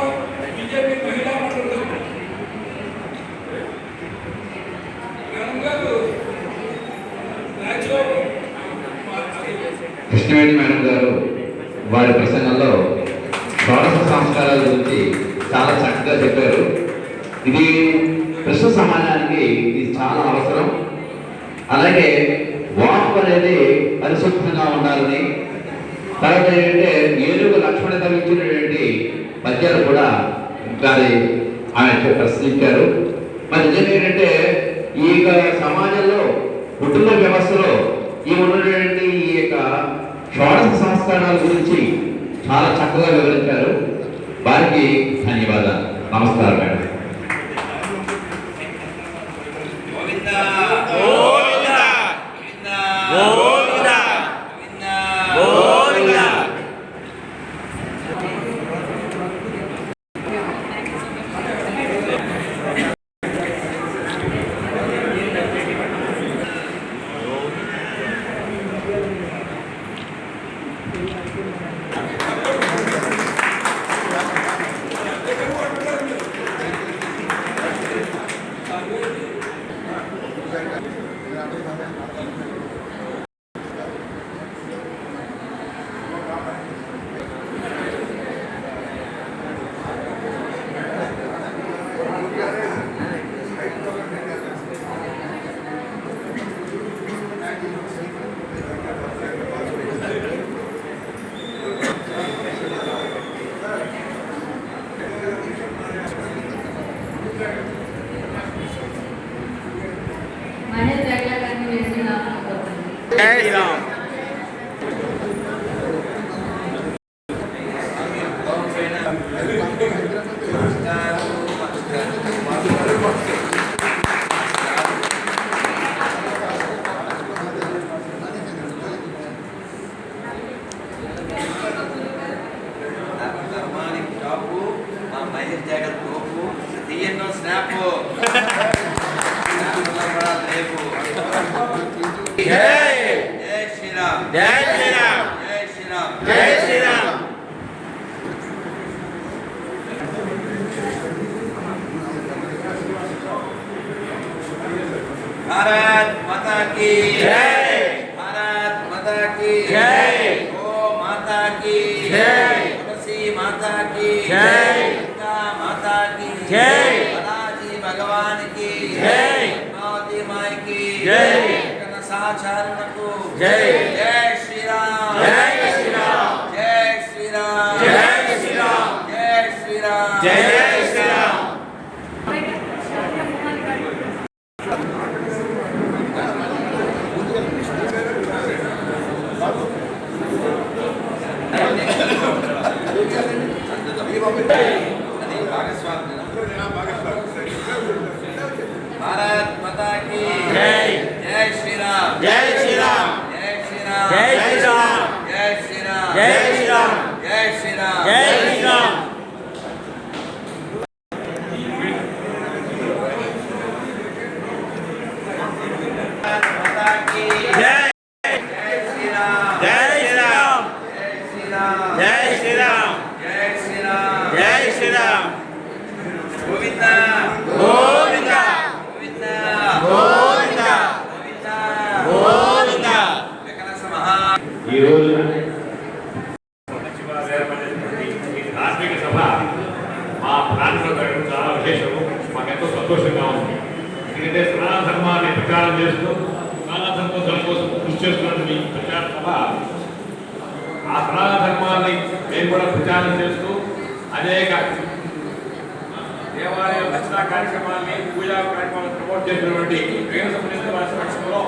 బీజేపీ మహిళా మండలి జ్ఞానం గారు కృష్ణవేణి మేడం గారు వారి ప్రసంగంలో షోడశ సంస్కారాల గురించి చాలా చక్కగా చెప్పారు. ఇది కృష్ణ సమాజానికి ఇది చాలా అవసరం. అలాగే వాక్ అనేది పరిశుభ్రంగా ఉండాలని, తర్వాత ఏంటంటే ఏనుగు లక్ష్మణ తగ్గించినటువంటి పద్యాలు కూడా గారి ఆయన ప్రశ్నించారు. మరి నిజంగా ఏంటంటే ఈ యొక్క సమాజంలో కుటుంబ వ్యవస్థలో ఈ ఉన్నటువంటి ఈ యొక్క షోడశ సంస్కారాల గురించి చాలా చక్కగా వివరించారు. వారికి ధన్యవాదాలు. నమస్కారం మేడం. गोविंदा गोविंदा गोविंदा गोविंदा। जय श्री राम। जय श्री राम जय श्री राम जय श्री राम। भारत माता की जय। भारत माता की जय। गो माता की जय। तुलसी माता की जय। జై జై శ్రీరామ్ జై శ్రీరామ్ జై శ్రీరామ్ జై శ్రీరామ్ జై శ్రీరామ్ జై శ్రీరామ్ भारत माता की जय जय श्री राम जय श्री राम जय श्री राम जय श्री राम जय श्री राम जय श्री राम जय श्री राम जय श्री राम माता की जय जय श्री राम जय श्री राम जय श्री राम जय श्री राम जय श्री राम जय श्री राम गोविंदा गोविंदा गोविंदा गोविंदा गोविंदा ఈ రోజు ఆత్మిక సభ మా ప్రాంతంలో జరగడం చాలా విశేషము. మాకెంతో సంతోషంగా ఉంది. ఎందుకంటే సనాతన ధర్మాన్ని ప్రచారం చేస్తూ సనాతన ధర్మం కోసం కృషి చేస్తున్న మీ ప్రచార సభ ఆ సనాతన ధర్మాన్ని మేము కూడా ప్రచారం చేస్తూ అనేక దేవాలయ దర్శన కార్యక్రమాన్ని పూజా కార్యక్రమాలను ప్రమోట్ చేసినటువంటి వేద సంబంధిత వారి సమక్షంలో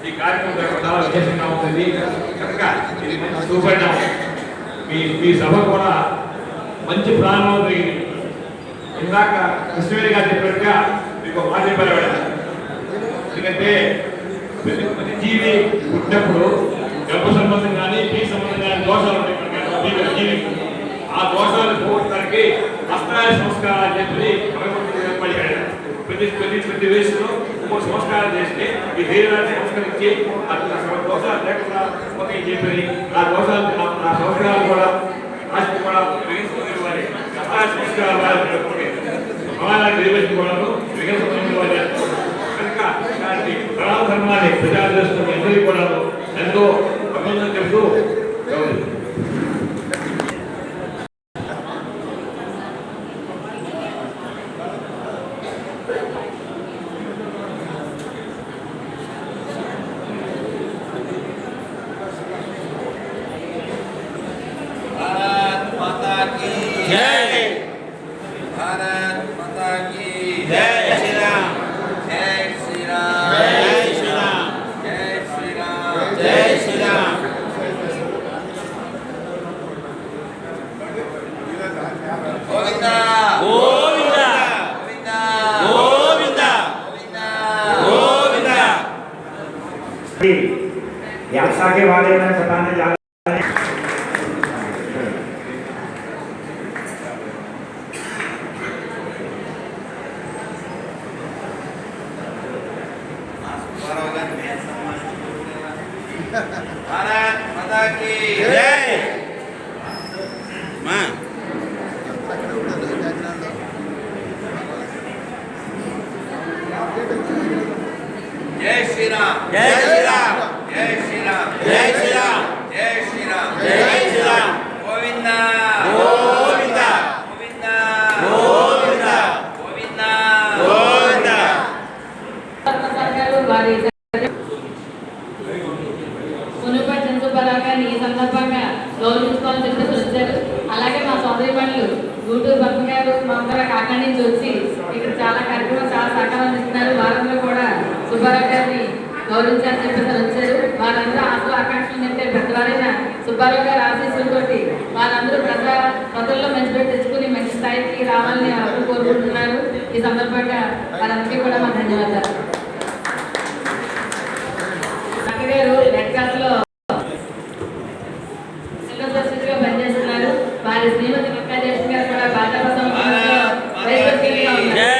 ఈ కార్యక్రమం జరగడం చాలా విశేషంగా ఉంటుంది. కనుక ఇది మంచి శుభపరిణామం. మీ సభ కూడా మంచి ప్రారంభం జరిగింది. ఇందాక కృష్ణవేణి గారు చెప్పినట్టుగా మీకు ఒక మాట చెప్పారు. ఎందుకంటే ప్రతి జీవి పుట్టినప్పుడు గర్భ సంబంధం కానీ పీ సంబంధం కానీ దోషాలు ఉంటాయి. జీవి ఆ దోషాలను పోగొట్టడానికి అష్టాయ సంస్కారాలు చెప్పి భగవంతుడు ఏర్పడిగాడు. ప్రతి వయసులో మూడు సంస్కారాలు చేస్తే ఈ శరీరాన్ని సంస్కరించి అట్లా దోషాలు లేకుండా ఒక చెప్పి ఆ దోషాలు ఆ సంస్కారాలు కూడా రాష్ట్రం కూడా మిగిలిపోవాలి. అష్టాయ సంస్కారాలు సమాజాన్ని నిర్వహించుకోవడం మిగిలిన కనుక ఇలాంటి సనాతన ధర్మాన్ని ప్రచారం చేస్తున్న అందరికీ కూడా ఎంతో అభినందన చెబుతూ भारत माता की जय भारत माता की जय श्री राम जय श्री राम जय श्री राम जय श्री राम जय श्री राम गोविंदा गोविंदा गोविंदा गोविंदा गोविंदा यात्रा के बारे में बताने जा भारत माता की जय मां जय श्री राम जय श्री राम जय श्री राम जय श्री राम जय श्री राम जय श्री राम गोविंदा गोविंदा गोविंदा गोविंदा गोविंदा गोविंदा వారి మునుపటి చంద్రబాబు ఈ సందర్భంగా గౌరవించుకోవాలని చెప్పేసి వచ్చారు. అలాగే మా సోదరి పనులు గూటూరు భర్త గారు మా అందరూ కాకినాడ నుంచి వచ్చి ఇక్కడ చాలా కార్యక్రమాలు చాలా సహకారం ఇస్తున్నారు. వారందరూ కూడా సుబ్బారావు గారిని గౌరవించాలని చెప్పేసి వచ్చారు. వారందరూ ఆశలు ఆకాంక్షలు నింపే పెద్దవారైన సుబ్బారావు గారి ఆశీస్సులతోటి వారందరూ ప్రజల్లో మంచి పేరు తెచ్చుకుని మంచి స్థాయికి రావాలని అందరూ కోరుకుంటున్నారు. ఈ సందర్భంగా వారందరికీ కూడా మా ధన్యవాదాలు. గారు రెడ్ క్రాస్ లో సిల్వర్ పనిచేస్తున్నారు. వారి శ్రీమతి వెంకటేశ్వర గారు కూడా భాజపా సంస్థలో जय